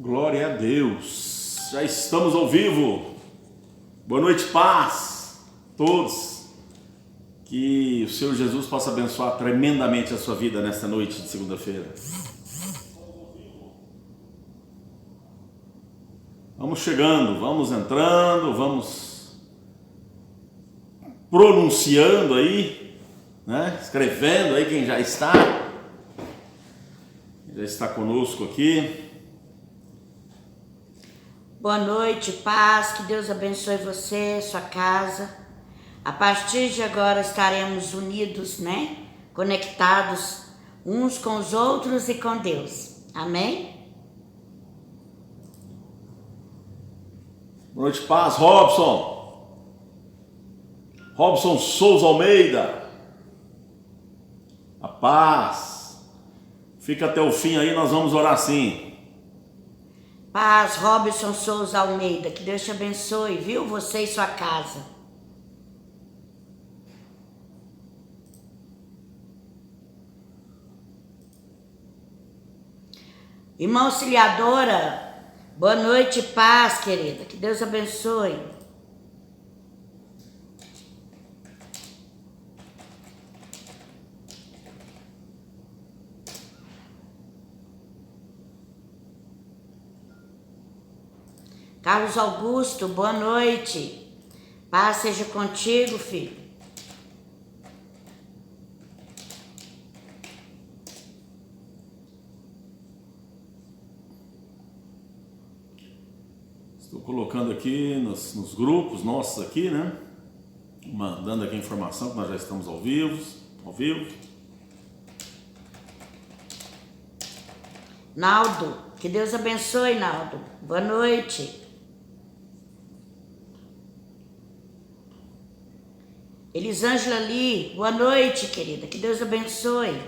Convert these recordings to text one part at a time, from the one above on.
Glória a Deus. Já estamos ao vivo. Boa noite, paz a todos. Que o Senhor Jesus possa abençoar tremendamente a sua vida nesta noite de segunda-feira. Vamos chegando, vamos entrando, vamos pronunciando aí, né? Escrevendo aí quem já está conosco aqui. Boa noite, paz, que Deus abençoe você, sua casa. A partir de agora estaremos unidos, né? Conectados uns com os outros e com Deus. Amém? Boa noite, paz, Robson Souza Almeida. A paz. Fica até o fim aí, nós vamos orar sim. Paz, Robson Souza Almeida, que Deus te abençoe, viu? Você e sua casa. Irmã Auxiliadora, boa noite, paz, querida, que Deus abençoe. Carlos Augusto, boa noite. Paz seja contigo, filho. Estou colocando aqui nos grupos nossos aqui, né? Mandando aqui a informação que nós já estamos ao vivo. Naldo, que Deus abençoe, Naldo. Boa noite. Elisângela Lee, boa noite, querida. Que Deus abençoe.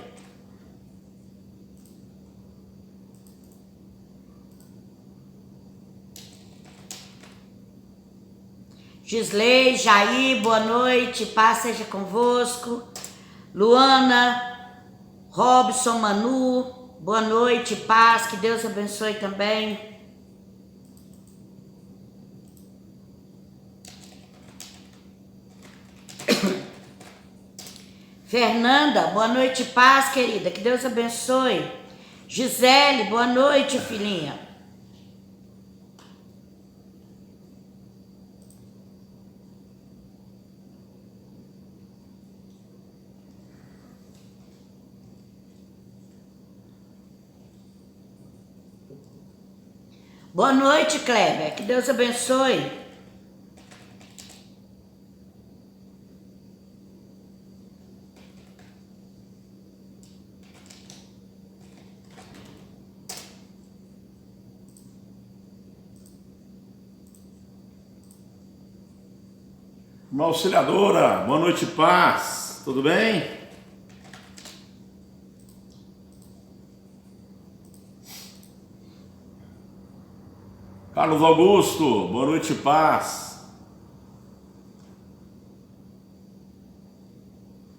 Gisley, Jair, boa noite. Paz seja convosco. Luana, Robson, Manu, boa noite, paz. Que Deus abençoe também. Fernanda, boa noite, paz, querida. Que Deus abençoe. Gisele, boa noite, filhinha. Boa noite, Kleber. Que Deus abençoe. Irmã Auxiliadora, boa noite, paz. Tudo bem? Carlos Augusto, boa noite, paz.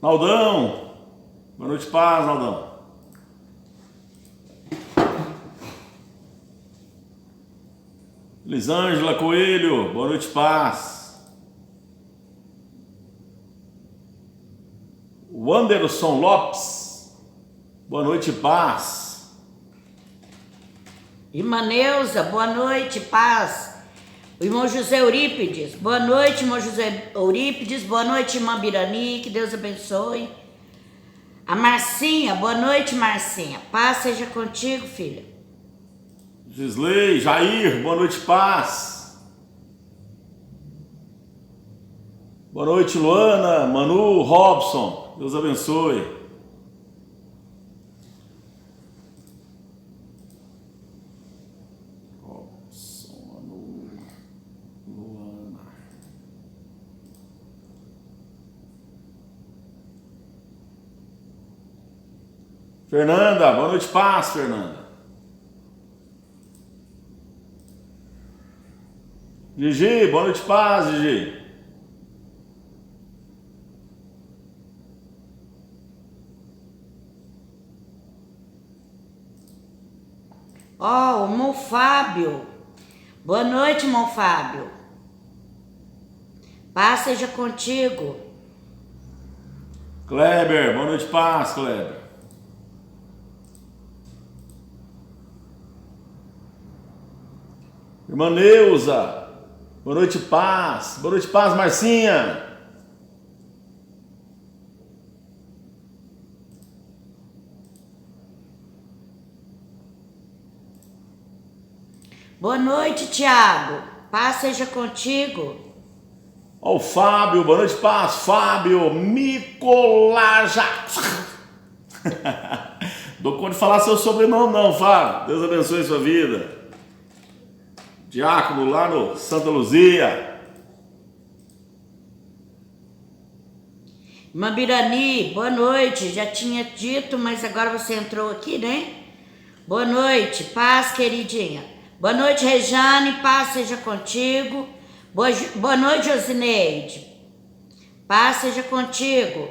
Naldão, boa noite, paz, Naldão. Elisângela Coelho, boa noite, paz. Wanderson Lopes, boa noite, paz. Irmã Neuza, boa noite, paz. O irmão José Eurípides, boa noite, irmão José Eurípides. Boa noite, irmã Birani, que Deus abençoe. A Marcinha, boa noite, Marcinha. Paz seja contigo, filha. Gisley, Jair, boa noite, paz. Boa noite, Luana, Manu, Robson, Deus abençoe. Robson, Manu, Luana. Fernanda, boa noite, paz, Fernanda. Gigi, boa noite, paz, Gigi. Ó, o irmão Fábio. Boa noite, irmão Fábio. Paz seja contigo. Kleber, boa noite, paz, Kleber. Irmã Neuza, boa noite, paz. Boa noite, paz, Marcinha. Boa noite, Tiago. Paz seja contigo. Ó, o Fábio, boa noite, paz. Fábio Micolaja. Dou conta de falar seu sobrenome, não, Fábio. Deus abençoe sua vida. Diácono lá no Santa Luzia. Irmã Birani, boa noite. Já tinha dito, mas agora você entrou aqui, né? Boa noite, paz, queridinha. Boa noite, Rejane, paz seja contigo. Boa noite, Josineide. Paz seja contigo.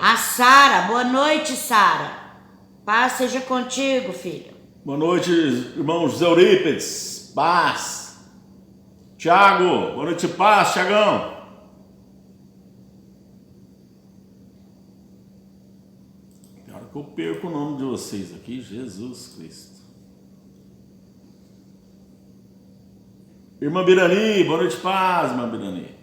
A Sara, boa noite, Sara. Paz seja contigo, filha. Boa noite, irmão José Eurípides. Paz. Tiago, boa noite, paz, Tiagão. Tem hora que eu perco o nome de vocês aqui, Jesus Cristo. Irmã Birani, boa noite, paz, irmã Birani.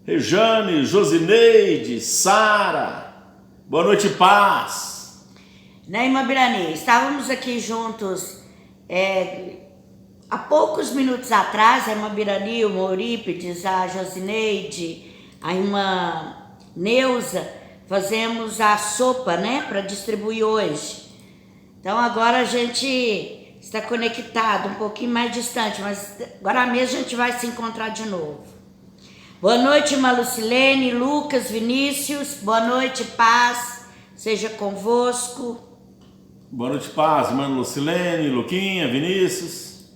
Rejane, Josineide, Sara, boa noite, paz. Né, irmã Birani? Estávamos aqui juntos há poucos minutos atrás, a irmã Birani, o Eurípides, a Josineide, a irmã Neuza, fazemos a sopa, né, para distribuir hoje. Então agora a gente está conectado, um pouquinho mais distante, mas agora mesmo a gente vai se encontrar de novo. Boa noite, irmã Lucilene, Lucas, Vinícius, boa noite, paz, seja convosco. Boa noite, paz, irmã Lucilene, Luquinha, Vinícius.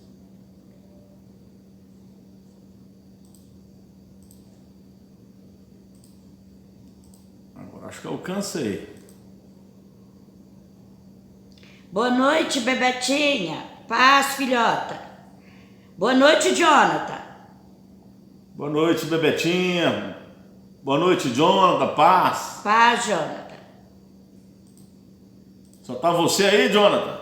Agora acho que alcancei. Boa noite, Bebetinha. Paz, filhota. Boa noite, Jonathan. Boa noite, Bebetinha. Boa noite, Jonathan. Paz. Paz, Jonathan. Só tá você aí, Jonathan?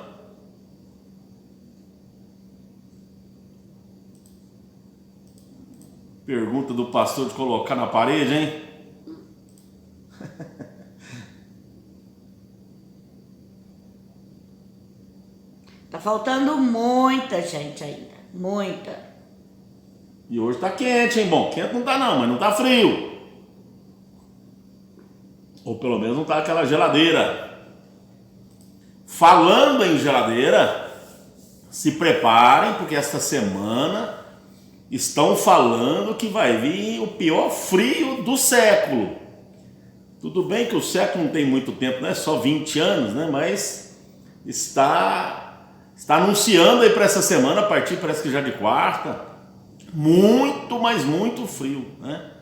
Pergunta do pastor de colocar na parede, hein? Tá faltando muita gente ainda. Muita. E hoje tá quente, hein? Bom, quente não tá não, mas não tá frio. Ou pelo menos não tá aquela geladeira. Falando em geladeira, se preparem, porque esta semana estão falando que vai vir o pior frio do século. Tudo bem que o século não tem muito tempo, não é só 20 anos, né? Mas está anunciando aí para essa semana, a partir parece que já de quarta, muito, mas muito frio, né?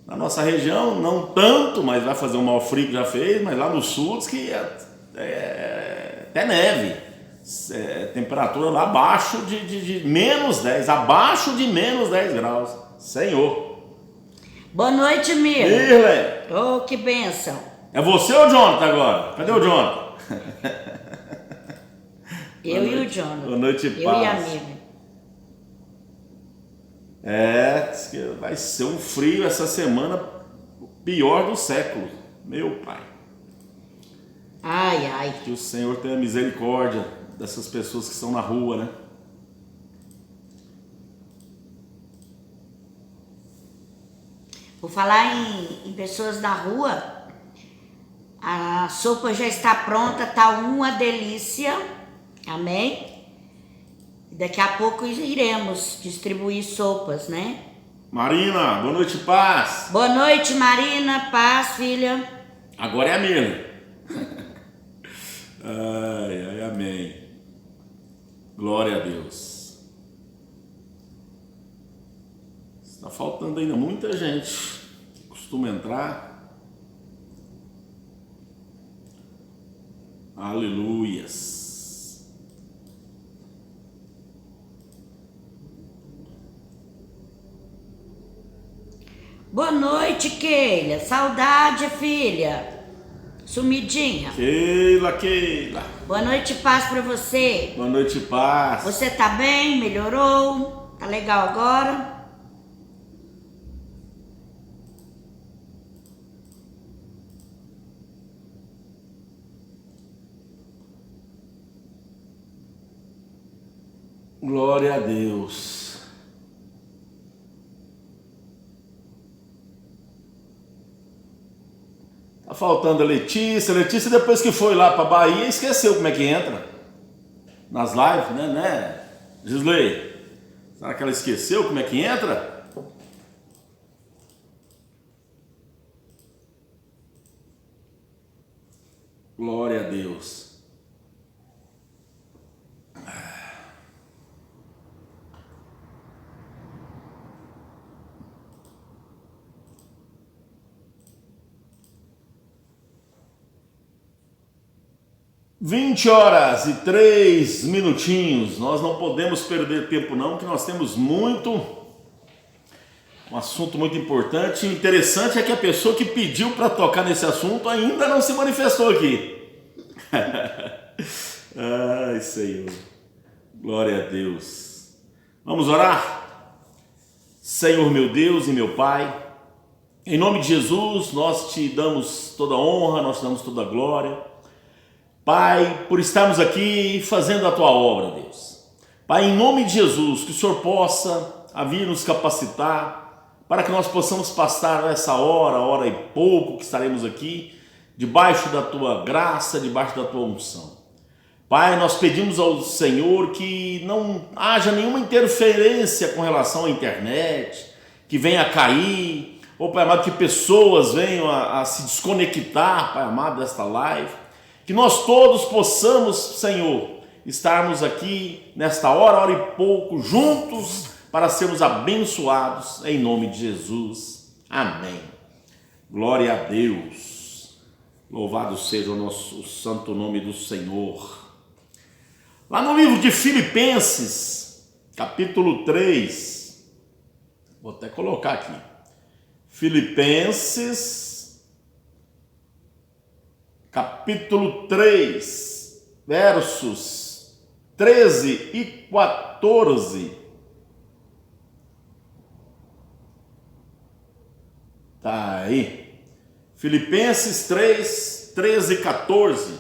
Na nossa região, não tanto, mas vai fazer um maior frio que já fez, mas lá no sul diz que até neve. Temperatura lá abaixo de menos 10, abaixo de menos 10 graus. Senhor. Boa noite, Mira. Mirle. Oh, que bênção. É você ou o Jonathan agora? Cadê o Jonathan? Eu e o Jonathan. Boa noite, eu paz. e a Mira. Diz que vai ser um frio essa semana pior do século. Meu pai. Ai, ai. Que o Senhor tenha misericórdia dessas pessoas que estão na rua, né? Por falar em pessoas na rua, a sopa já está pronta, tá uma delícia. Amém? Daqui a pouco iremos distribuir sopas, né? Marina, boa noite, paz. Boa noite, Marina. Paz, filha. Agora é a Mirna. Ai, amém. Glória a Deus. Está faltando ainda muita gente que costuma entrar. Aleluias. Boa noite, Keila. Saudade, filha. Sumidinha. Keila. Boa noite, paz pra você. Boa noite, paz. Você tá bem? Melhorou? Tá legal agora? Glória a Deus. Tá faltando a Letícia. Letícia, depois que foi lá para Bahia, esqueceu como é que entra nas lives, né? Gisley, será que ela esqueceu como é que entra? Glória a Deus. (20 horas e 3 minutinhos). Nós não podemos perder tempo não, que nós temos um assunto muito importante. O interessante é que a pessoa que pediu para tocar nesse assunto ainda não se manifestou aqui. Ai, Senhor. Glória a Deus. Vamos orar? Senhor meu Deus e meu Pai, em nome de Jesus, nós te damos toda a honra, nós te damos toda a glória. Pai, por estarmos aqui fazendo a tua obra, Deus. Pai, em nome de Jesus, que o Senhor possa vir nos capacitar para que nós possamos passar essa hora e pouco que estaremos aqui, debaixo da tua graça, debaixo da tua unção. Pai, nós pedimos ao Senhor que não haja nenhuma interferência com relação à internet, que venha a cair, ou, Pai amado, que pessoas venham a se desconectar, Pai amado, desta live. Que nós todos possamos, Senhor, estarmos aqui nesta hora e pouco, juntos, para sermos abençoados, em nome de Jesus. Amém. Glória a Deus. Louvado seja o nosso santo nome do Senhor. Lá no livro de Filipenses, capítulo 3, vou até colocar aqui. Filipenses, capítulo 3, versos 13 e 14. Tá aí. Filipenses 3, 13 e 14.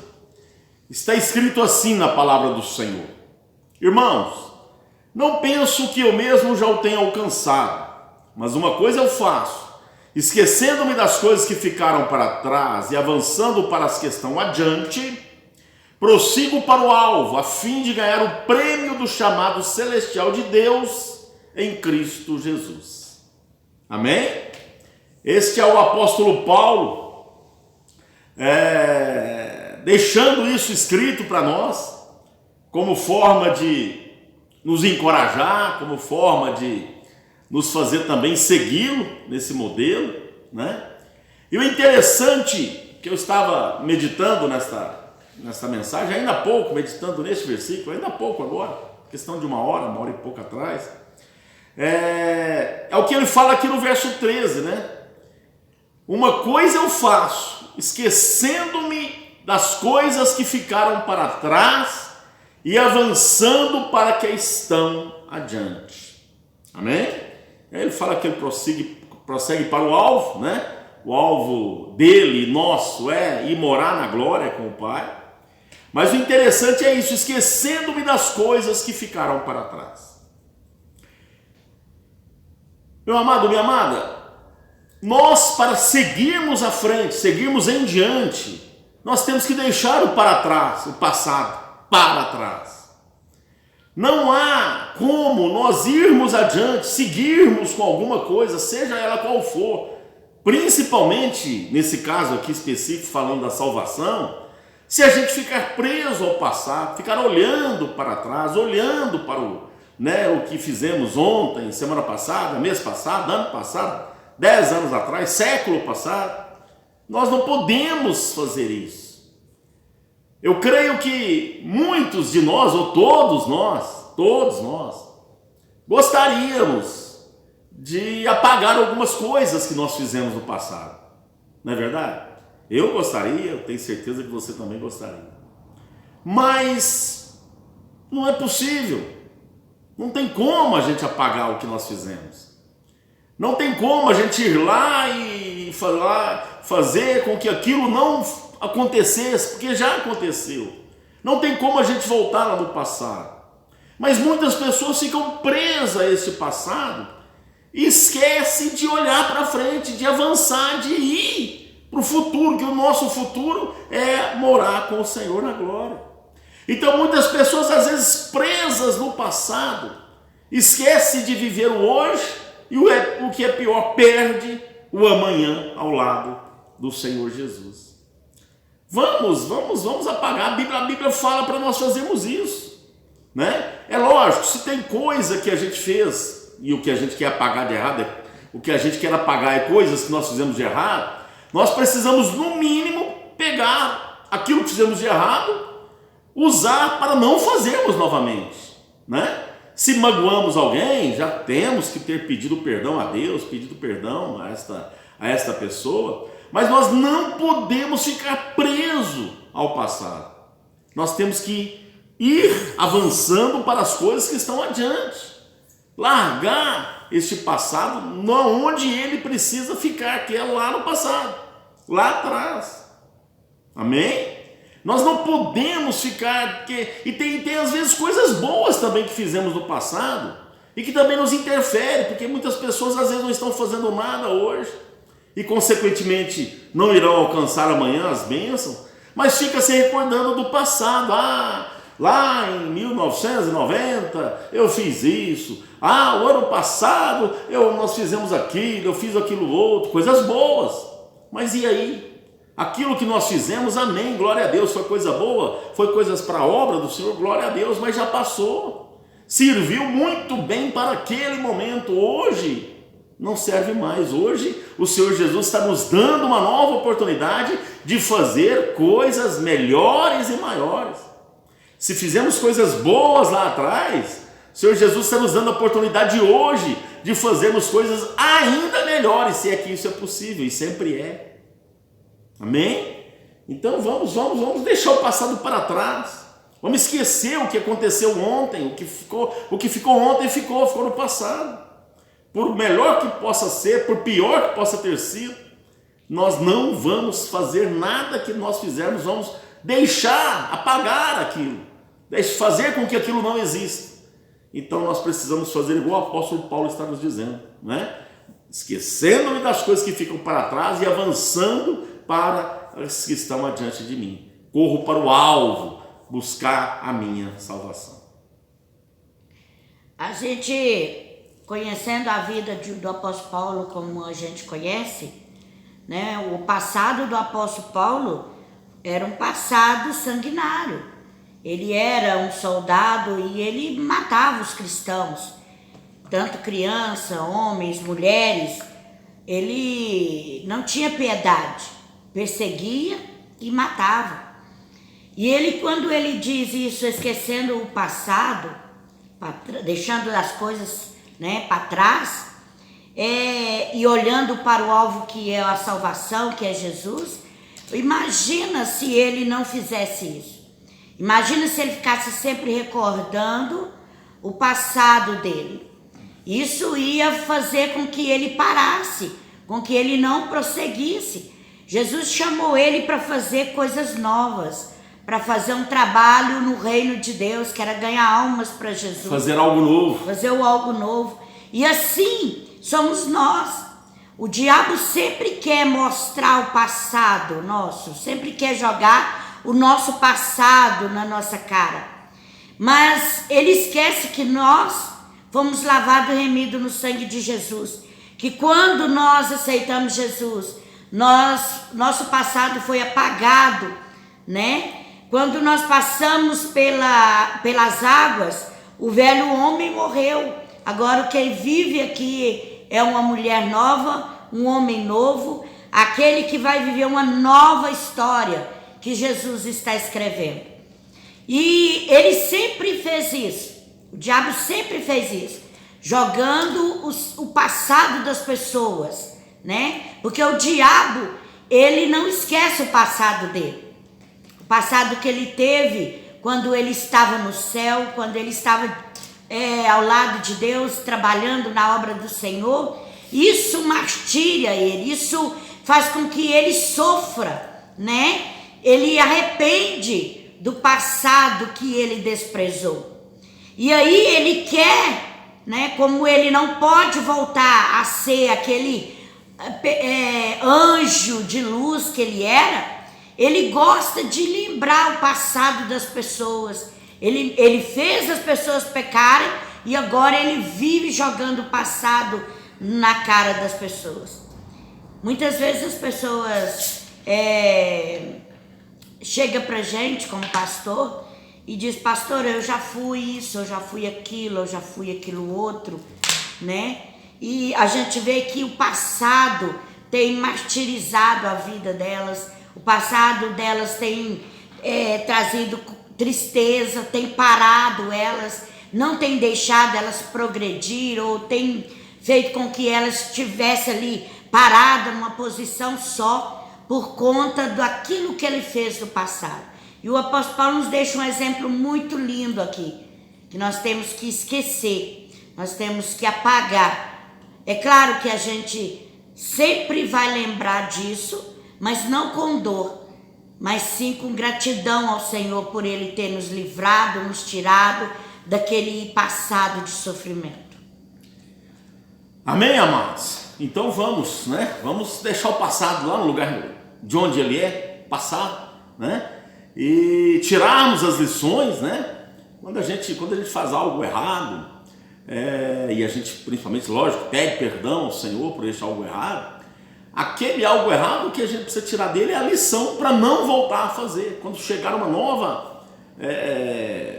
Está escrito assim na palavra do Senhor: Irmãos, não penso que eu mesmo já o tenha alcançado, mas uma coisa eu faço, esquecendo-me das coisas que ficaram para trás e avançando para as que estão adiante, prossigo para o alvo, a fim de ganhar o prêmio do chamado celestial de Deus em Cristo Jesus. Amém? Este é o apóstolo Paulo, deixando isso escrito para nós, como forma de nos encorajar, como forma de nos fazer também segui-lo nesse modelo, né? E o interessante que eu estava meditando nesta mensagem, ainda há pouco, meditando neste versículo, ainda há pouco agora, questão de uma hora e pouco atrás, é o que ele fala aqui no verso 13, né? Uma coisa eu faço, esquecendo-me das coisas que ficaram para trás e avançando para que estão adiante. Amém? Aí ele fala que ele prossegue para o alvo, né? O alvo dele, nosso, é ir morar na glória com o Pai. Mas o interessante é isso, esquecendo-me das coisas que ficaram para trás. Meu amado, minha amada, nós, para seguirmos à frente, seguirmos em diante, nós temos que deixar o para trás, o passado, para trás. Não há como nós irmos adiante, seguirmos com alguma coisa, seja ela qual for, principalmente nesse caso aqui específico, falando da salvação, se a gente ficar preso ao passado, ficar olhando para trás, olhando para o que fizemos ontem, semana passada, mês passado, ano passado, 10 anos atrás, século passado, nós não podemos fazer isso. Eu creio que muitos de nós, ou todos nós, gostaríamos de apagar algumas coisas que nós fizemos no passado. Não é verdade? Eu gostaria, eu tenho certeza que você também gostaria. Mas não é possível. Não tem como a gente apagar o que nós fizemos. Não tem como a gente ir lá e fazer com que aquilo não acontecesse, porque já aconteceu. Não tem como a gente voltar lá no passado. Mas muitas pessoas ficam presas a esse passado e esquecem de olhar para frente, de avançar, de ir para o futuro, que o nosso futuro é morar com o Senhor na glória. Então muitas pessoas, às vezes presas no passado, esquecem de viver o hoje e o que é pior, perde o amanhã ao lado do Senhor Jesus. Vamos apagar. A Bíblia fala para nós fazermos isso, né? É lógico, se tem coisa que a gente fez e o que a gente quer apagar de errado, o que a gente quer apagar é coisas que nós fizemos de errado, nós precisamos no mínimo pegar aquilo que fizemos de errado, usar para não fazermos novamente, né? Se magoamos alguém, já temos que ter pedido perdão a Deus, pedido perdão a esta pessoa, mas nós não podemos ficar presos ao passado. Nós temos que ir avançando para as coisas que estão adiante. Largar este passado onde ele precisa ficar, que é lá no passado, lá atrás. Amém? Nós não podemos ficar... E tem às vezes coisas boas também que fizemos no passado e que também nos interferem, porque muitas pessoas às vezes não estão fazendo nada hoje e consequentemente não irão alcançar amanhã as bênçãos, mas fica se recordando do passado. Lá em 1990 eu fiz isso. O ano passado nós fizemos aquilo, eu fiz aquilo outro, coisas boas. Mas e aí? Aquilo que nós fizemos, amém, glória a Deus, foi coisa boa, foi coisas para a obra do Senhor, glória a Deus, mas já passou. Serviu muito bem para aquele momento. Hoje não serve mais. Hoje o Senhor Jesus está nos dando uma nova oportunidade de fazer coisas melhores e maiores. Se fizemos coisas boas lá atrás, o Senhor Jesus está nos dando a oportunidade hoje de fazermos coisas ainda melhores, se é que isso é possível, e sempre é. Amém? Então vamos deixar o passado para trás. Vamos esquecer o que aconteceu ontem, o que ficou ontem ficou no passado. Por melhor que possa ser, por pior que possa ter sido, nós não vamos fazer nada que nós fizermos, vamos deixar, apagar aquilo, fazer com que aquilo não exista. Então nós precisamos fazer igual o apóstolo Paulo está nos dizendo, né? Esquecendo-me das coisas que ficam para trás e avançando para as que estão adiante de mim. Corro para o alvo, buscar a minha salvação. A gente, conhecendo a vida do apóstolo Paulo como a gente conhece, né? O passado do apóstolo Paulo era um passado sanguinário. Ele era um soldado e ele matava os cristãos, tanto criança, homens, mulheres. Ele não tinha piedade, perseguia e matava. E ele, quando ele diz isso, esquecendo o passado, deixando as coisas, né, para trás, e olhando para o alvo que é a salvação, que é Jesus, imagina se ele não fizesse isso. Imagina se ele ficasse sempre recordando o passado dele. Isso ia fazer com que ele parasse, com que ele não prosseguisse. Jesus chamou ele para fazer coisas novas, para fazer um trabalho no reino de Deus, que era ganhar almas para Jesus. Fazer algo novo. Fazer algo novo. E assim somos nós. O diabo sempre quer mostrar o passado nosso, sempre quer jogar o nosso passado na nossa cara. Mas ele esquece que nós fomos lavados e remidos no sangue de Jesus. Que quando nós aceitamos Jesus, nosso passado foi apagado, né? Quando nós passamos pelas águas, o velho homem morreu. Agora quem vive aqui é uma mulher nova, um homem novo, aquele que vai viver uma nova história, que Jesus está escrevendo. E ele sempre fez isso, o diabo sempre fez isso, jogando o passado das pessoas, né? Porque o diabo, ele não esquece o passado dele, o passado que ele teve quando ele estava no céu, quando ele estava ao lado de Deus, trabalhando na obra do Senhor. Isso martiria ele, isso faz com que ele sofra, né? Ele arrepende do passado que ele desprezou. E aí ele quer, né? Como ele não pode voltar a ser aquele anjo de luz que ele era, ele gosta de lembrar o passado das pessoas. Ele fez as pessoas pecarem e agora ele vive jogando o passado na cara das pessoas. Muitas vezes as pessoas chegam pra gente como pastor e diz: pastor, eu já fui isso, eu já fui aquilo, eu já fui aquilo outro, né? E a gente vê que o passado tem martirizado a vida delas, o passado delas tem trazido tristeza, tem parado elas, não tem deixado elas progredir, ou tem feito com que elas estivessem ali paradas numa posição só por conta daquilo que ele fez no passado. E o apóstolo Paulo nos deixa um exemplo muito lindo aqui, que nós temos que esquecer, nós temos que apagar. É claro que a gente sempre vai lembrar disso, mas não com dor, mas sim com gratidão ao Senhor por Ele ter nos livrado, nos tirado daquele passado de sofrimento. Amém, amados? Então vamos, né? Vamos deixar o passado lá no lugar de onde ele é, passado, né? E tirarmos as lições, né? Quando a gente faz algo errado, e a gente, principalmente, lógico, pede perdão ao Senhor por deixar algo errado, aquele algo errado que a gente precisa tirar dele é a lição para não voltar a fazer. Quando chegar uma nova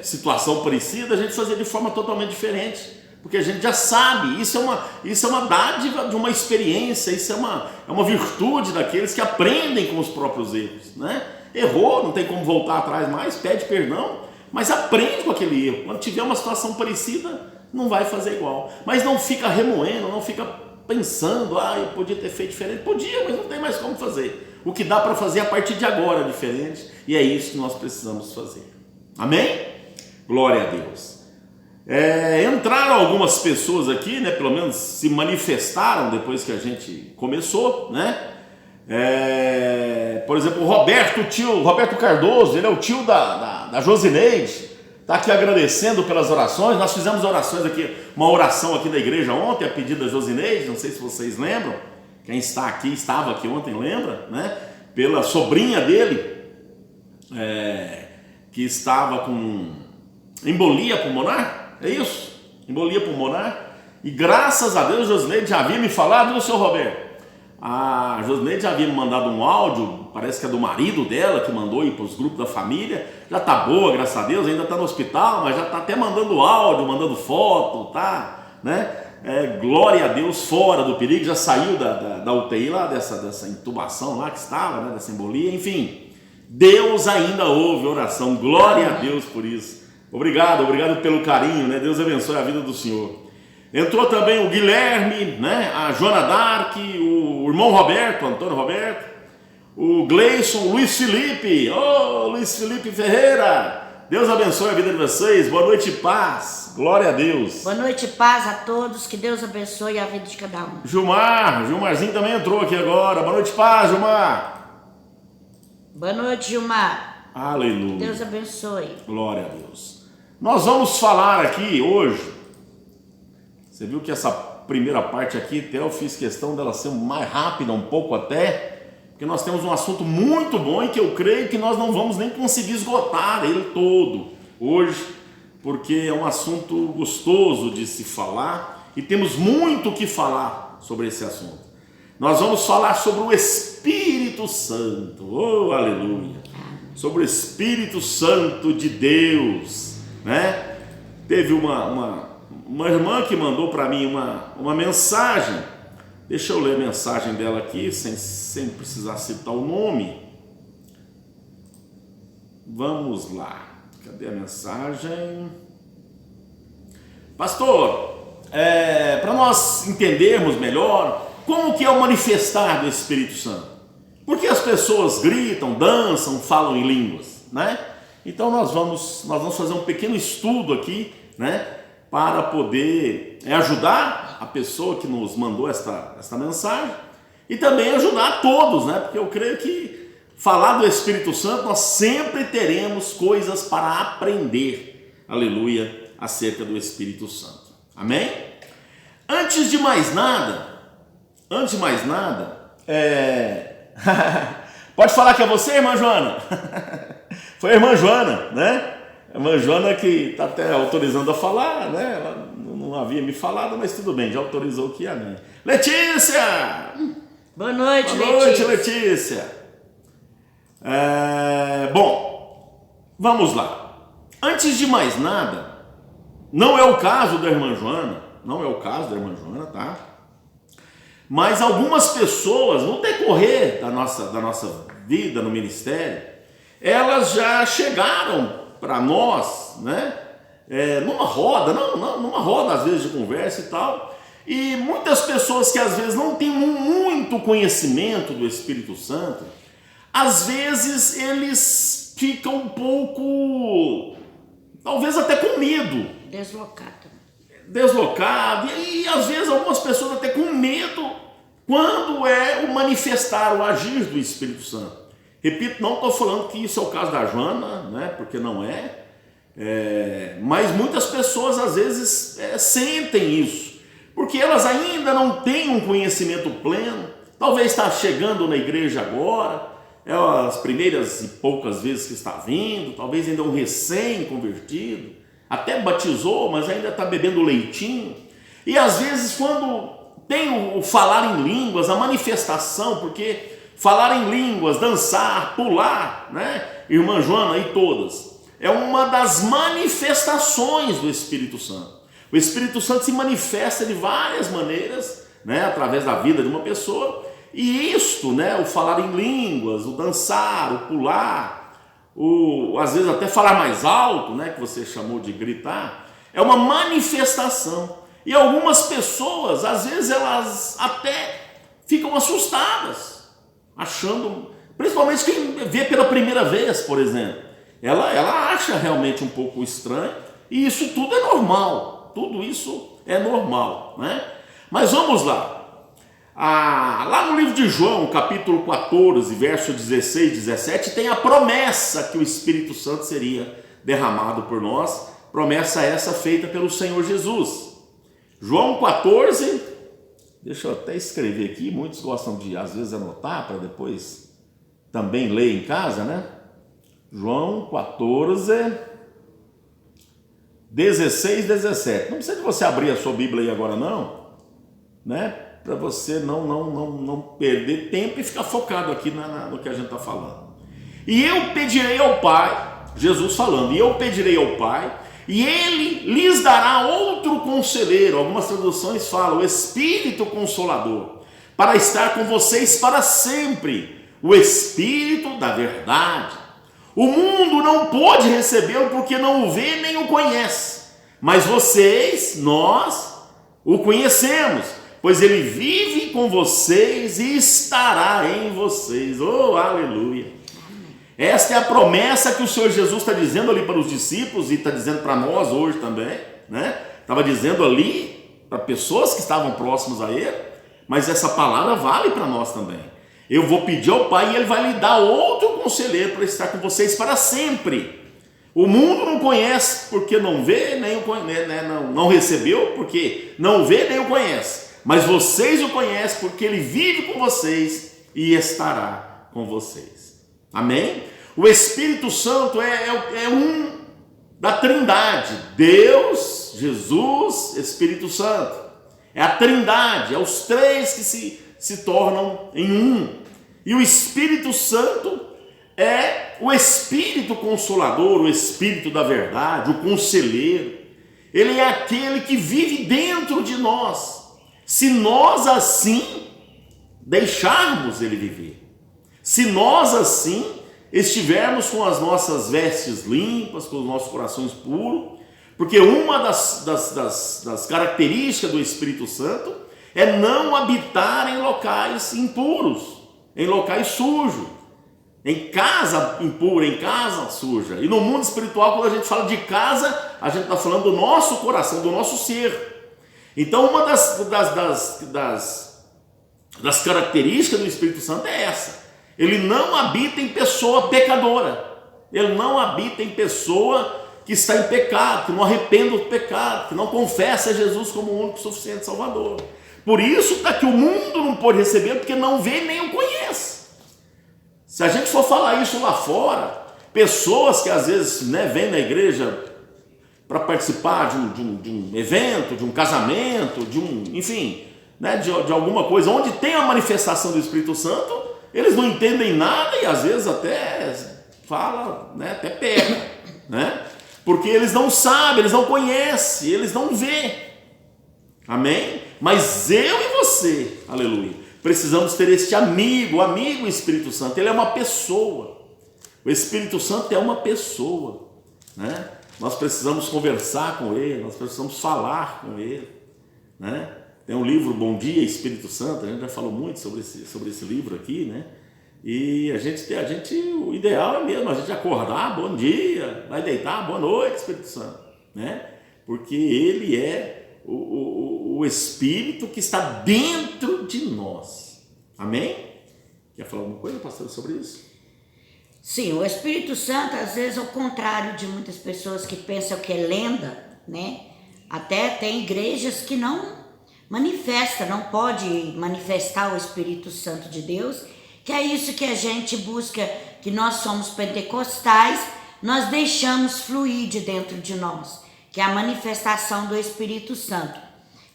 situação parecida, a gente fazer de forma totalmente diferente, porque a gente já sabe. Isso é uma dádiva de uma experiência, isso é uma virtude daqueles que aprendem com os próprios erros, né? Errou, não tem como voltar atrás mais, pede perdão, mas aprende com aquele erro. Quando tiver uma situação parecida, não vai fazer igual, mas não fica remoendo, não fica pensando: eu podia ter feito diferente. Podia, mas não tem mais como fazer. O que dá para fazer a partir de agora é diferente, e é isso que nós precisamos fazer. Amém? Glória a Deus. Entraram algumas pessoas aqui, né? Pelo menos se manifestaram depois que a gente começou, né? Por exemplo, o Roberto Cardoso, ele é o tio da Josineide, está aqui agradecendo pelas orações. Nós fizemos orações aqui, uma oração aqui da igreja ontem, a pedido da Josineide, não sei se vocês lembram, quem está aqui, estava aqui ontem, lembra, né? Pela sobrinha dele, que estava com embolia pulmonar, é isso? Embolia pulmonar, e graças a Deus, Josineide já havia me falado do seu Roberto. A Josineide já havia me mandado um áudio, parece que é do marido dela, que mandou ir para os grupos da família. Já está boa, graças a Deus, ainda está no hospital, mas já está até mandando áudio, mandando foto, tá? Né? Glória a Deus, fora do perigo, já saiu da UTI lá, dessa intubação lá que estava, né? Dessa embolia, enfim. Deus ainda ouve oração, glória a Deus por isso. Obrigado pelo carinho, né? Deus abençoe a vida do senhor. Entrou também o Guilherme, né? A Joana Dark, o irmão Roberto, Antônio Roberto, o Gleison, o Luiz Felipe, Luiz Felipe Ferreira. Deus abençoe a vida de vocês, boa noite e paz, glória a Deus. Boa noite e paz a todos, que Deus abençoe a vida de cada um. Gilmarzinho também entrou aqui agora, boa noite e paz, Gilmar. Boa noite, Gilmar. Aleluia. Deus abençoe. Glória a Deus. Nós vamos falar aqui hoje. Você viu que essa primeira parte aqui, até eu fiz questão dela ser mais rápida um pouco até, porque nós temos um assunto muito bom e que eu creio que nós não vamos nem conseguir esgotar ele todo hoje, porque é um assunto gostoso de se falar e temos muito o que falar sobre esse assunto. Nós vamos falar sobre o Espírito Santo, aleluia, sobre o Espírito Santo de Deus, né? Teve uma irmã que mandou para mim uma mensagem. Deixa eu ler a mensagem dela aqui, sem precisar citar o nome. Vamos lá. Cadê a mensagem? Pastor, para nós entendermos melhor como que é o manifestar do Espírito Santo. Porque as pessoas gritam, dançam, falam em línguas, né? Então nós vamos fazer um pequeno estudo aqui, né? Para poder ajudar a pessoa que nos mandou esta mensagem e também ajudar a todos, né? Porque eu creio que falar do Espírito Santo nós sempre teremos coisas para aprender, aleluia, acerca do Espírito Santo. Amém? Antes de mais nada, pode falar que é você, irmã Joana? Foi a irmã Joana, né? A irmã Joana que está até autorizando a falar, né? Ela não havia me falado, mas tudo bem, já autorizou que amém. Letícia! Boa noite, Boa noite, Letícia. Bom, vamos lá. Antes de mais nada, não é o caso da irmã Joana, tá? Mas algumas pessoas, no decorrer da nossa vida no ministério, elas já chegaram para nós, né? Numa roda às vezes de conversa e tal, e muitas pessoas que às vezes não têm muito conhecimento do Espírito Santo, às vezes eles ficam um pouco, talvez até com medo, deslocado, e às vezes algumas pessoas até com medo quando é o manifestar, o agir do Espírito Santo. Repito, não estou falando que isso é o caso da Joana, né? Porque não mas muitas pessoas às vezes sentem isso, porque elas ainda não têm um conhecimento pleno, talvez está chegando na igreja agora, as primeiras e poucas vezes que está vindo, talvez ainda é um recém-convertido, até batizou, mas ainda está bebendo leitinho, e às vezes quando tem o falar em línguas, a manifestação, porque falar em línguas, dançar, pular, né? Irmã Joana e todas, é uma das manifestações do Espírito Santo. O Espírito Santo se manifesta de várias maneiras, né? Através da vida de uma pessoa, e isto, né? O falar em línguas, o dançar, o pular, às vezes até falar mais alto, né? Que você chamou de gritar, é uma manifestação. E algumas pessoas, às vezes, elas até ficam assustadas, achando, principalmente quem vê pela primeira vez, por exemplo, ela acha realmente um pouco estranho, e isso tudo é normal, tudo isso é normal, né? Mas vamos lá, lá no livro de João, capítulo 14, verso 16 e 17, tem a promessa que o Espírito Santo seria derramado por nós, promessa essa feita pelo Senhor Jesus. João 14, deixa eu até escrever aqui, muitos gostam de às vezes anotar para depois também ler em casa, né? João 14, 16, 17. Não precisa de você abrir a sua Bíblia aí agora não, né? Para você não perder tempo e ficar focado aqui no que a gente está falando. E eu pedirei ao Pai, Jesus falando, e eu pedirei ao Pai, e Ele lhes dará outro conselheiro, algumas traduções falam, o Espírito Consolador, para estar com vocês para sempre, o Espírito da verdade. O mundo não pôde recebê-lo porque não o vê nem o conhece, mas nós, o conhecemos, pois Ele vive com vocês e estará em vocês. Oh, aleluia! Esta é a promessa que o Senhor Jesus está dizendo ali para os discípulos e está dizendo para nós hoje também, né? Estava dizendo ali para pessoas que estavam próximas a Ele, mas essa palavra vale para nós também. Eu vou pedir ao Pai e Ele vai lhe dar outro conselheiro para estar com vocês para sempre. O mundo não conhece porque não vê, nem o conhece, né? Não recebeu porque não vê, nem o conhece. Mas vocês o conhecem porque Ele vive com vocês e estará com vocês. Amém? O Espírito Santo é um da Trindade, Deus, Jesus, Espírito Santo. É a Trindade, é os três que se tornam em um. E o Espírito Santo é o Espírito Consolador, o Espírito da verdade, o Conselheiro. Ele é aquele que vive dentro de nós, se nós assim deixarmos Ele viver. Se nós assim estivermos com as nossas vestes limpas, com os nossos corações puros, porque uma das características do Espírito Santo é não habitar em locais impuros, em locais sujos, em casa impura, em casa suja. E no mundo espiritual, quando a gente fala de casa, a gente está falando do nosso coração, do nosso ser. Então, uma das características do Espírito Santo é essa. Ele não habita em pessoa pecadora. Ele não habita em pessoa que está em pecado, que não arrepende do pecado, que não confessa Jesus como o único suficiente Salvador. Por isso está que o mundo não pode receber, porque não vê nem o conhece. Se a gente for falar isso lá fora, pessoas que às vezes, né, vêm na igreja para participar de um evento, de um casamento, enfim, né, de alguma coisa, onde tem a manifestação do Espírito Santo, eles não entendem nada e às vezes até falam, né, até pecam, né? Porque eles não sabem, eles não conhecem, eles não vêem. Amém? Mas eu e você, aleluia, precisamos ter este amigo, o amigo Espírito Santo. Ele é uma pessoa. O Espírito Santo é uma pessoa, né? Nós precisamos conversar com ele, nós precisamos falar com ele, né? Tem um livro, Bom Dia Espírito Santo, a gente já falou muito sobre esse livro aqui, né? E o ideal é mesmo a gente acordar, bom dia, vai deitar, boa noite, Espírito Santo, né? Porque ele é o Espírito que está dentro de nós. Amém? Quer falar alguma coisa, pastor, sobre isso? Sim, o Espírito Santo, às vezes, ao contrário de muitas pessoas que pensam que é lenda, né? Até tem igrejas que não não pode manifestar o Espírito Santo de Deus, que é isso que a gente busca, que nós somos pentecostais, nós deixamos fluir de dentro de nós, que é a manifestação do Espírito Santo.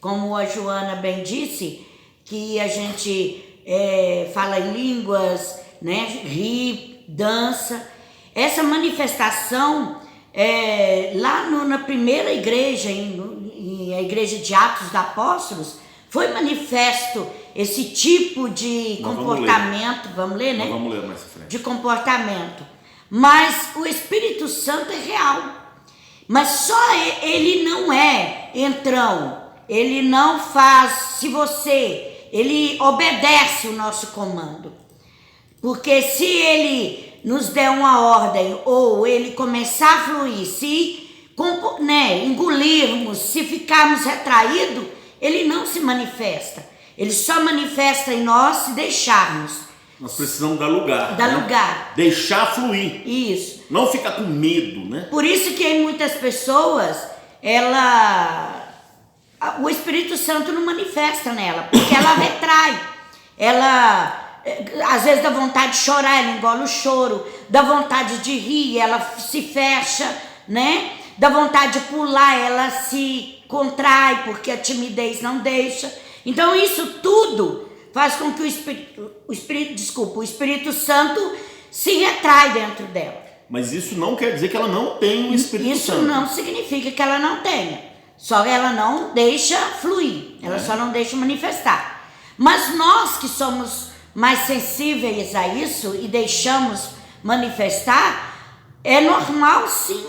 Como a Joana bem disse, que a gente fala em línguas, né, ri, dança. Essa manifestação, lá na primeira igreja, a igreja de Atos dos Apóstolos, foi manifesto esse tipo de comportamento. Vamos ler, né? Vamos ler mais à frente. De comportamento. Mas o Espírito Santo é real. Mas só ele não é entrão. Ele não faz, ele obedece o nosso comando. Porque se ele nos der uma ordem, ou ele começar a fluir, se engolirmos, se ficarmos retraídos, ele não se manifesta. Ele só manifesta em nós se deixarmos. Nós precisamos dar lugar. Dar lugar. Deixar fluir. Isso. Não ficar com medo, né? Por isso que em muitas pessoas, o Espírito Santo não manifesta nela, porque ela retrai. Ela, às vezes, dá vontade de chorar, ela engole o choro. Dá vontade de rir, ela se fecha, né? Dá vontade de pular, ela se contrai, porque a timidez não deixa. Então, isso tudo faz com que o Espírito Santo se retrai dentro dela. Mas isso não quer dizer que ela não tem o Espírito Santo. Isso não significa que ela não tenha. Só ela não deixa fluir. Ela só não deixa manifestar. Mas nós que somos mais sensíveis a isso e deixamos manifestar, é normal sim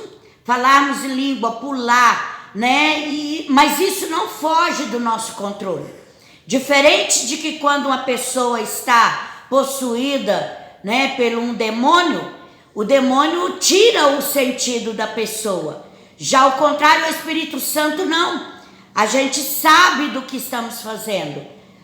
falarmos em língua, pular, né? Mas isso não foge do nosso controle. Diferente de que quando uma pessoa está possuída, né, por um demônio, o demônio tira o sentido da pessoa. Já ao contrário, o Espírito Santo não. A gente sabe do que estamos fazendo.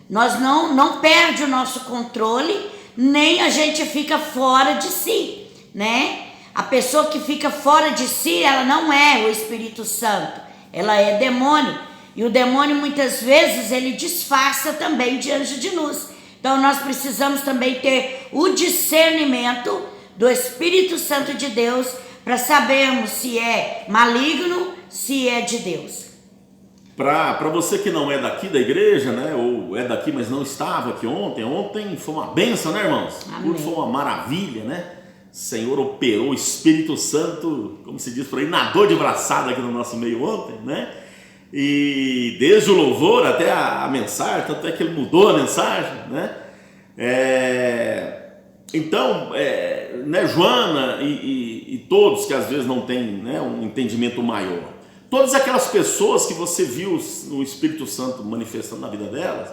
Nós não perde o nosso controle, nem a gente fica fora de si, né? A pessoa que fica fora de si, ela não é o Espírito Santo. Ela é demônio. E o demônio, muitas vezes, ele disfarça também de anjo de luz. Então, nós precisamos também ter o discernimento do Espírito Santo de Deus para sabermos se é maligno, se é de Deus. Para você que não é daqui da igreja, né, ou é daqui, mas não estava aqui ontem foi uma bênção, né, irmãos? Amém. Foi uma maravilha, né? O Senhor operou o Espírito Santo, como se diz por aí, nadou de braçada aqui no nosso meio ontem, né? E desde o louvor até a mensagem, tanto é que ele mudou a mensagem, né? Então, né, Joana e todos que às vezes não têm, né, um entendimento maior, todas aquelas pessoas que você viu o Espírito Santo manifestando na vida delas,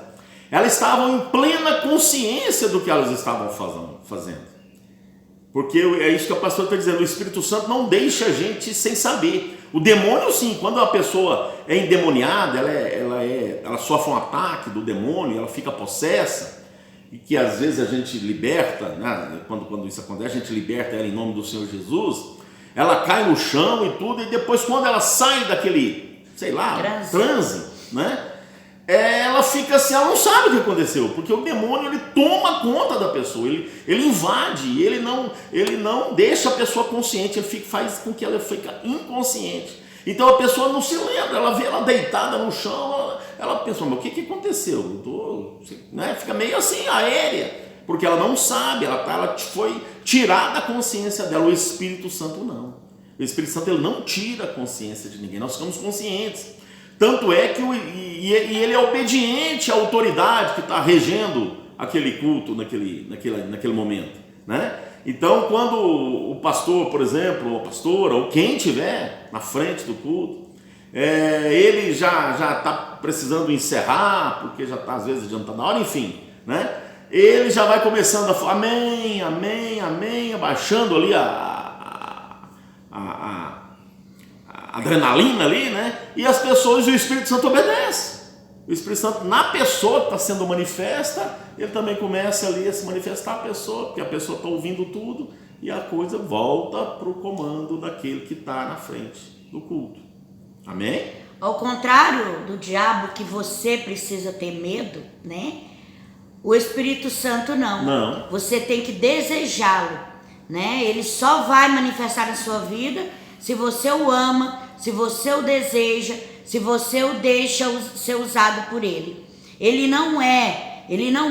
elas estavam em plena consciência do que elas estavam fazendo. Porque é isso que o pastor está dizendo, o Espírito Santo não deixa a gente sem saber. O demônio sim, quando a pessoa é endemoniada, ela sofre um ataque do demônio, ela fica possessa, e que às vezes a gente liberta, né? Quando isso acontece, a gente liberta ela em nome do Senhor Jesus, ela cai no chão e tudo, e depois quando ela sai daquele, sei lá, transe, né? Ela fica assim, ela não sabe o que aconteceu, porque o demônio ele toma conta da pessoa, ele invade, ele não deixa a pessoa consciente, ele faz com que ela fique inconsciente. Então a pessoa não se lembra, ela vê ela deitada no chão, ela pensa, mas o que aconteceu? Né? Fica meio assim, aérea, porque ela não sabe, ela foi tirada a consciência dela. O Espírito Santo não. O Espírito Santo ele não tira a consciência de ninguém, nós ficamos conscientes. Tanto é que ele é obediente à autoridade que está regendo aquele culto naquele momento, né? Então, quando o pastor, por exemplo, ou a pastora, ou quem estiver na frente do culto, ele já está precisando encerrar, porque já está às vezes adiantando na hora, enfim, né? Ele já vai começando a falar amém, amém, amém, abaixando ali a adrenalina ali, né? E as pessoas, o Espírito Santo obedece. O Espírito Santo, na pessoa que está sendo manifesta, ele também começa ali a se manifestar a pessoa, porque a pessoa está ouvindo tudo e a coisa volta para o comando daquele que está na frente do culto. Amém? Ao contrário do diabo, que você precisa ter medo, né? O Espírito Santo não. Não. Você tem que desejá-lo, né? Ele só vai manifestar na sua vida se você o ama, se você o deseja, se você o deixa ser usado por ele. Ele não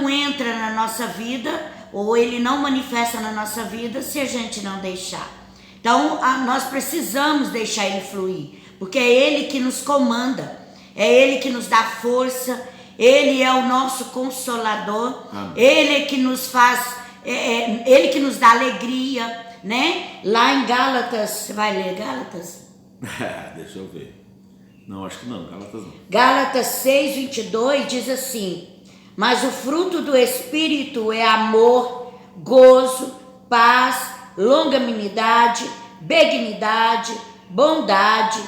entra na nossa vida, ou ele não manifesta na nossa vida se a gente não deixar. Então, nós precisamos deixar ele fluir, porque é ele que nos comanda, é ele que nos dá força, ele é o nosso consolador. Amém. Ele que nos faz, ele que nos dá alegria, né? Lá em Gálatas, você vai ler Gálatas? Deixa eu ver. Não, acho que não, Gálatas não. Gálatas 6:22 diz assim: mas o fruto do Espírito é amor, gozo, paz, longanimidade, benignidade, bondade,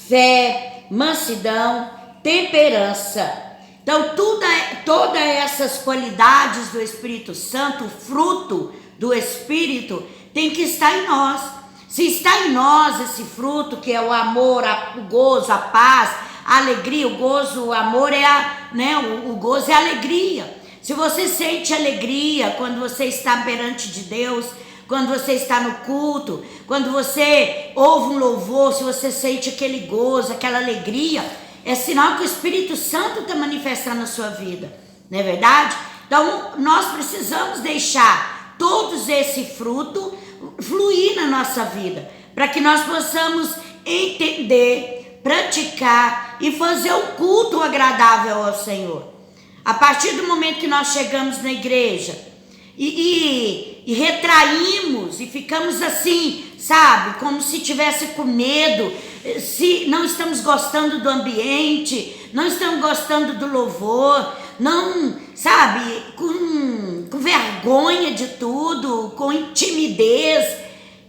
fé, mansidão, temperança. Então, todas essas qualidades do Espírito Santo, o fruto do Espírito, tem que estar em nós. Se está em nós esse fruto, que é o amor, o gozo, a paz, a alegria, o gozo, o amor o gozo é a alegria. Se você sente alegria quando você está perante de Deus, quando você está no culto, quando você ouve um louvor, se você sente aquele gozo, aquela alegria, é sinal que o Espírito Santo está manifestando na sua vida, não é verdade? Então, nós precisamos deixar todos esse fruto fluir na nossa vida, para que nós possamos entender, praticar e fazer um culto agradável ao Senhor. A partir do momento que nós chegamos na igreja e retraímos e ficamos assim, sabe, como se tivesse com medo, se não estamos gostando do ambiente, não estamos gostando do louvor, não, sabe, com vergonha de tudo, com timidez,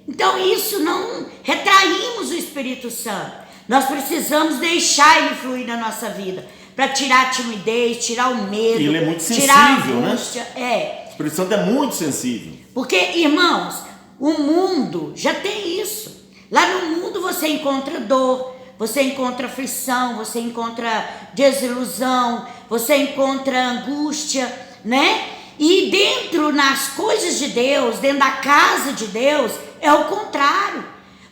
então isso não, retraímos o Espírito Santo. Nós precisamos deixar ele fluir na nossa vida, para tirar a timidez, tirar o medo, ele é muito sensível, tirar a angústia, né? O Espírito Santo é muito sensível. Porque, irmãos, o mundo já tem isso. Lá no mundo você encontra dor, você encontra aflição, você encontra desilusão, você encontra angústia, né? E dentro, nas coisas de Deus, dentro da casa de Deus, é o contrário.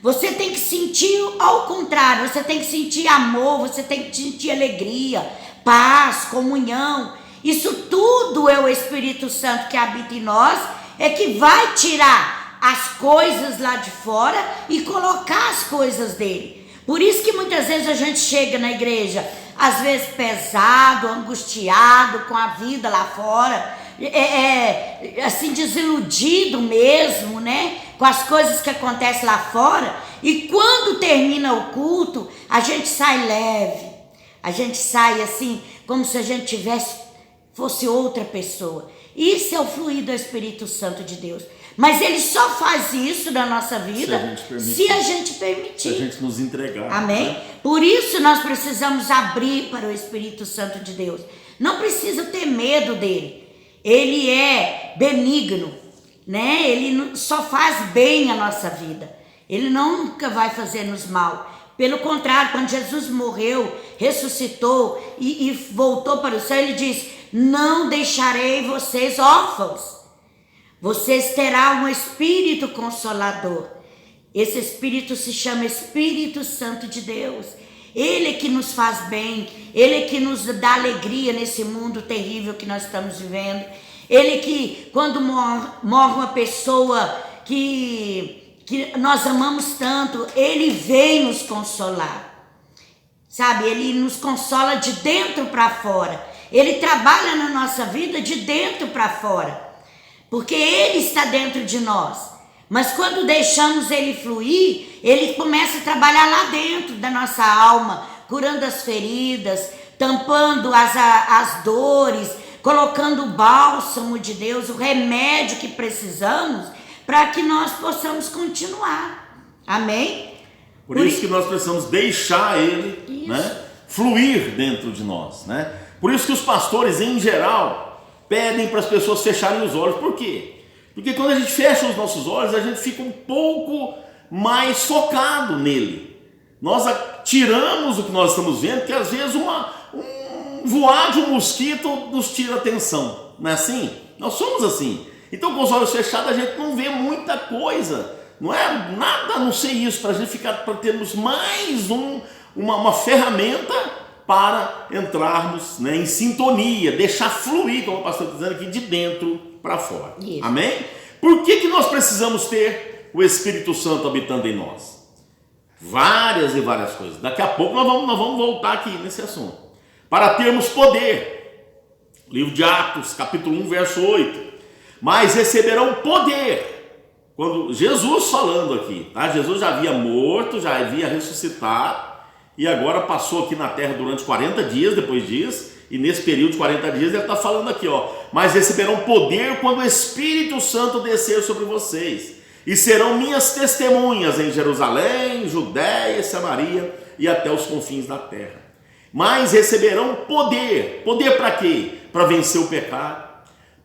Você tem que sentir ao contrário, você tem que sentir amor, você tem que sentir alegria, paz, comunhão. Isso tudo é o Espírito Santo que habita em nós, é que vai tirar as coisas lá de fora e colocar as coisas dele. Por isso que muitas vezes a gente chega na igreja, às vezes pesado, angustiado com a vida lá fora, assim, desiludido mesmo, né? Com as coisas que acontecem lá fora. E quando termina o culto, a gente sai leve. A gente sai assim, como se a gente fosse outra pessoa. Isso é o fluir do Espírito Santo de Deus. Mas Ele só faz isso na nossa vida se a gente permitir. Se a gente nos entregar. Amém? Né? Por isso nós precisamos abrir para o Espírito Santo de Deus. Não precisa ter medo dele. Ele é benigno, né? Ele só faz bem a nossa vida. Ele nunca vai fazer-nos mal. Pelo contrário, quando Jesus morreu, ressuscitou e voltou para o céu, ele diz: não deixarei vocês órfãos. Vocês terão um Espírito Consolador. Esse Espírito se chama Espírito Santo de Deus. Ele é que nos faz bem, Ele é que nos dá alegria nesse mundo terrível que nós estamos vivendo. Ele que, quando morre uma pessoa que nós amamos tanto, Ele vem nos consolar. Sabe, Ele nos consola de dentro para fora. Ele trabalha na nossa vida de dentro para fora. Porque Ele está dentro de nós. Mas quando deixamos Ele fluir, Ele começa a trabalhar lá dentro da nossa alma, curando as feridas, tampando as dores, colocando o bálsamo de Deus, o remédio que precisamos, para que nós possamos continuar. Amém? Por isso que nós precisamos deixar Ele, né, fluir dentro de nós, né? Por isso que os pastores, em geral, pedem para as pessoas fecharem os olhos. Por quê? Porque quando a gente fecha os nossos olhos, a gente fica um pouco mais focado nele. Nós tiramos o que nós estamos vendo, que às vezes um voar de um mosquito nos tira a atenção. Não é assim? Nós somos assim. Então, com os olhos fechados, a gente não vê muita coisa. Não é nada a não ser isso, para a gente para termos mais uma ferramenta para entrarmos, né, em sintonia, deixar fluir, como o pastor está dizendo aqui, de dentro para fora. Isso. Amém? Por que nós precisamos ter o Espírito Santo habitando em nós? Várias e várias coisas. Daqui a pouco nós vamos voltar aqui nesse assunto. Para termos poder. Livro de Atos, capítulo 1, verso 8. Mas receberão poder. Quando Jesus falando aqui, tá? Jesus já havia morto, já havia ressuscitado, e agora passou aqui na terra durante 40 dias depois disso, e nesse período de 40 dias ele está falando aqui, ó: mas receberão poder quando o Espírito Santo descer sobre vocês, e serão minhas testemunhas em Jerusalém, Judéia, Samaria e até os confins da terra. Mas receberão poder. Poder para quê? Para vencer o pecado,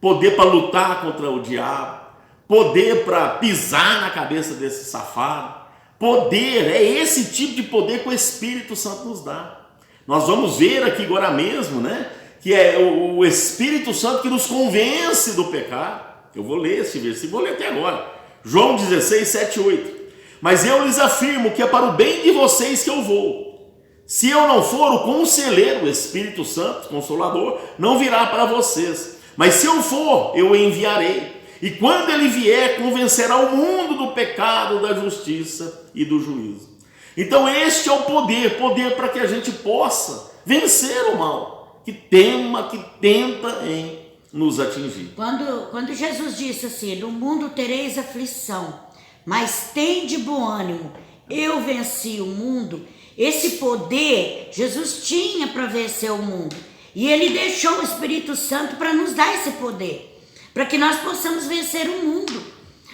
poder para lutar contra o diabo, poder para pisar na cabeça desse safado. Poder, é esse tipo de poder que o Espírito Santo nos dá. Nós vamos ver aqui agora mesmo, né, que é o Espírito Santo que nos convence do pecado. Eu vou ler esse versículo, vou ler até agora. João 16, 7 e 8. Mas eu lhes afirmo que é para o bem de vocês que eu vou. Se eu não for, o conselheiro, o Espírito Santo, Consolador, não virá para vocês. Mas se eu for, eu o enviarei. E quando ele vier, convencerá o mundo do pecado, da justiça e do juízo. Então este é o poder para que a gente possa vencer o mal, que tenta em nos atingir. Quando Jesus disse assim: no mundo tereis aflição, mas tende bom ânimo, eu venci o mundo. Esse poder Jesus tinha para vencer o mundo. E Ele deixou o Espírito Santo para nos dar esse poder, para que nós possamos vencer o mundo.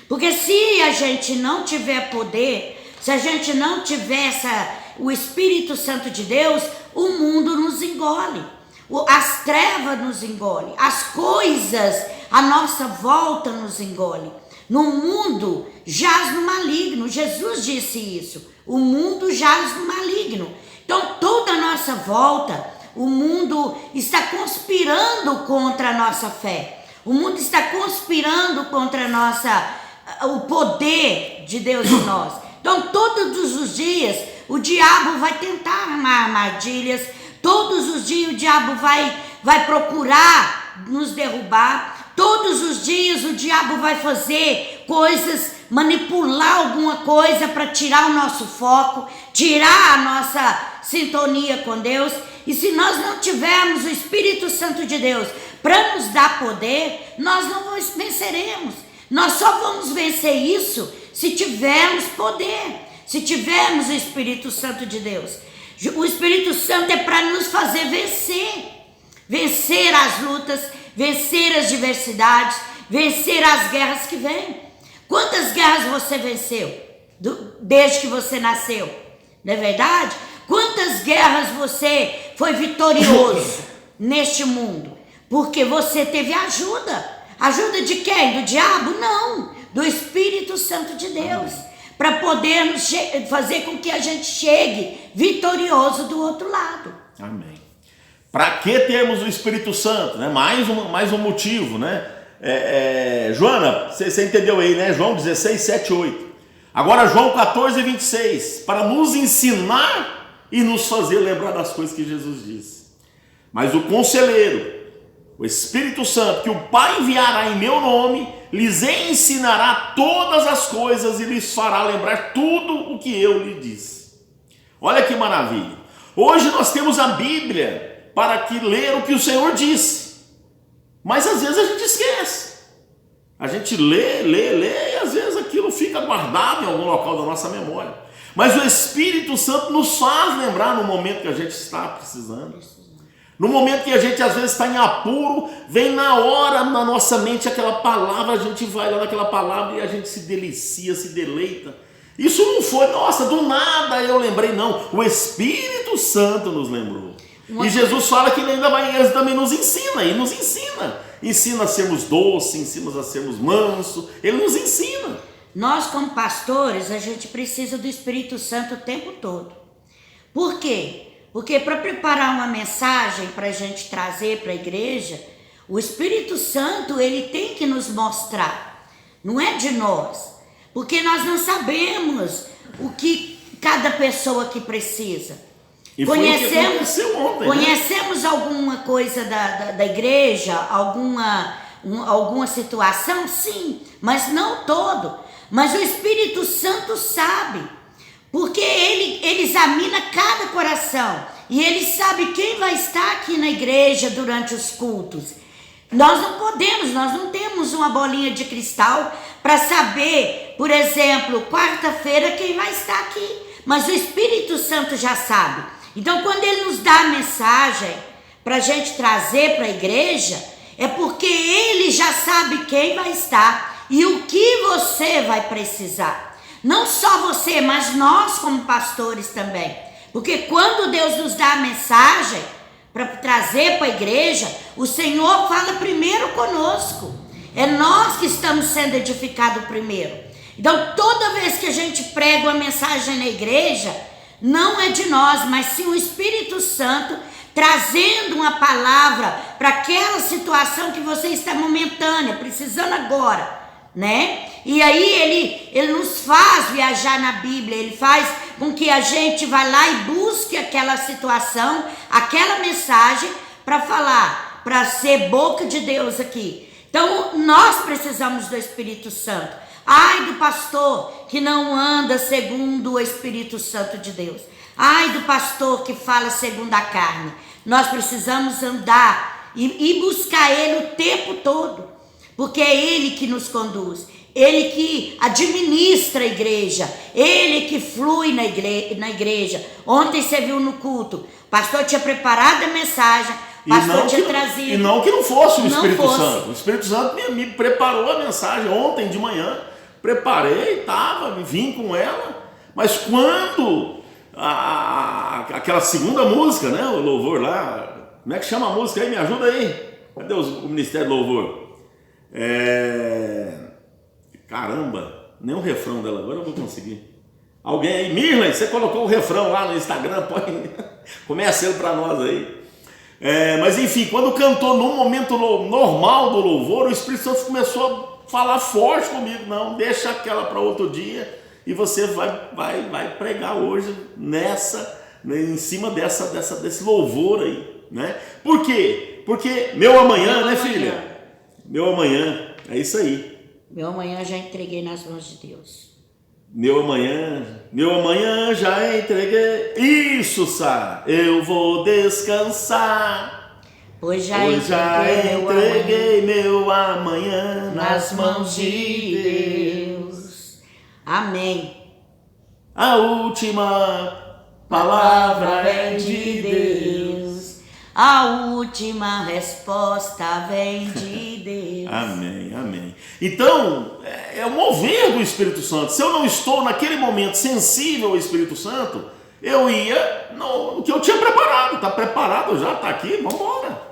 Porque se a gente não tiver poder, se a gente não tiver o Espírito Santo de Deus, o mundo nos engole, as trevas nos engolem, as coisas à nossa volta nos engolem. No mundo jaz no maligno, Jesus disse isso, o mundo jaz no maligno. Então toda a nossa volta, o mundo está conspirando contra a nossa fé. O mundo está conspirando contra o poder de Deus em nós. Então, todos os dias, o diabo vai tentar armar armadilhas. Todos os dias, o diabo vai procurar nos derrubar. Todos os dias, o diabo vai fazer coisas, manipular alguma coisa para tirar o nosso foco, tirar a nossa sintonia com Deus. E se nós não tivermos o Espírito Santo de Deus para nos dar poder, nós não venceremos. Nós só vamos vencer isso se tivermos poder, se tivermos o Espírito Santo de Deus. O Espírito Santo é para nos fazer vencer as lutas, vencer as diversidades, vencer as guerras que vêm. Quantas guerras você venceu desde que você nasceu? Não é verdade? Quantas guerras você foi vitorioso neste mundo? Porque você teve ajuda. Ajuda de quem? Do diabo? Não, do Espírito Santo de Deus, para podermos fazer com que a gente chegue vitorioso do outro lado. Amém. Para que termos o Espírito Santo? Né? Mais um motivo, né? Joana, você entendeu aí, né? João 16, 7, 8. Agora João 14, 26. Para nos ensinar e nos fazer lembrar das coisas que Jesus disse. Mas o conselheiro, o Espírito Santo, que o Pai enviará em meu nome, lhes ensinará todas as coisas e lhes fará lembrar tudo o que eu lhe disse. Olha que maravilha. Hoje nós temos a Bíblia para ler o que o Senhor disse. Mas às vezes a gente esquece. A gente lê e às vezes aquilo fica guardado em algum local da nossa memória. Mas o Espírito Santo nos faz lembrar no momento que a gente está precisando. No momento que a gente às vezes está em apuro, vem na hora na nossa mente aquela palavra, a gente vai lá naquela palavra e a gente se delicia, se deleita. Isso não foi, nossa, do nada eu lembrei, não. O Espírito Santo nos lembrou. E Jesus fala que ele também nos ensina, e nos ensina. Ensina a sermos doces, ensina a sermos mansos, ele nos ensina. Nós como pastores, a gente precisa do Espírito Santo o tempo todo. Por quê? Porque para preparar uma mensagem para a gente trazer para a igreja, o Espírito Santo ele tem que nos mostrar, não é de nós, porque nós não sabemos o que cada pessoa que precisa. E conhecemos ontem, conhecemos alguma coisa da igreja, alguma situação? Sim, mas não todo. Mas o Espírito Santo sabe. Porque ele examina cada coração e ele sabe quem vai estar aqui na igreja durante os cultos. Nós não temos uma bolinha de cristal para saber, por exemplo, quarta-feira quem vai estar aqui. Mas o Espírito Santo já sabe. Então, quando ele nos dá a mensagem para a gente trazer para a igreja, é porque ele já sabe quem vai estar e o que você vai precisar. Não só você, mas nós como pastores também. Porque quando Deus nos dá a mensagem para trazer para a igreja, o Senhor fala primeiro conosco. É nós que estamos sendo edificados primeiro. Então, toda vez que a gente prega uma mensagem na igreja, não é de nós, mas sim o Espírito Santo trazendo uma palavra para aquela situação que você está momentânea, precisando agora. Né? E aí ele nos faz viajar na Bíblia, ele faz com que a gente vá lá e busque aquela situação, aquela mensagem para falar, para ser boca de Deus aqui. Então nós precisamos do Espírito Santo. Ai do pastor que não anda segundo o Espírito Santo de Deus. Ai do pastor que fala segundo a carne. Nós precisamos andar e buscar ele o tempo todo. Porque é ele que nos conduz, ele que administra a igreja, ele que flui na igreja. Ontem você viu no culto, o pastor tinha preparado a mensagem, o pastor tinha trazido. E não que não fosse o Espírito Santo. O Espírito Santo me preparou a mensagem ontem de manhã. Preparei, vim com ela. Mas quando aquela segunda música, né, o louvor lá, como é que chama a música aí? Me ajuda aí. Cadê o Ministério do Louvor? Caramba, nem o refrão dela agora eu vou conseguir. Alguém aí, Mirley, você colocou o refrão lá no Instagram, começa ele para nós aí. Mas enfim, quando cantou no momento normal do louvor, o Espírito Santo começou a falar forte comigo. Não, deixa aquela para outro dia e você vai pregar hoje em cima desse louvor aí, né? Por quê? Porque meu amanhã, né, filha? Meu amanhã, é isso aí. Meu amanhã já entreguei nas mãos de Deus. Meu amanhã já entreguei. Isso, Sá, eu vou descansar. Pois já Pois já entreguei entreguei meu amanhã nas mãos de Deus. Amém. A última palavra é de Deus. A última resposta vem de Deus. Amém, amém. Então, é o mover do Espírito Santo. Se eu não estou naquele momento sensível ao Espírito Santo, eu ia no que eu tinha preparado. Está preparado já, está aqui, vamos embora.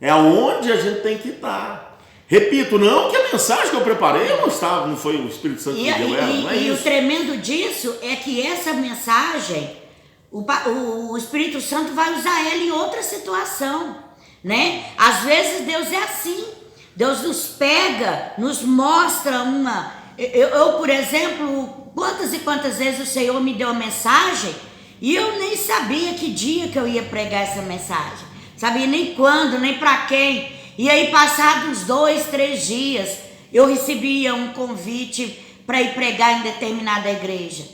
É aonde a gente tem que estar. Repito, não que a mensagem que eu preparei eu não estava, não foi o Espírito Santo que deu ela, não é e isso. o tremendo disso é que essa mensagem, o Espírito Santo vai usar ela em outra situação, né? Às vezes Deus é assim. Deus nos pega, nos mostra uma... Eu, por exemplo, quantas e quantas vezes o Senhor me deu uma mensagem e eu nem sabia que dia que eu ia pregar essa mensagem. Sabia nem quando, nem para quem. E aí, passados 2, 3 dias, eu recebia um convite para ir pregar em determinada igreja.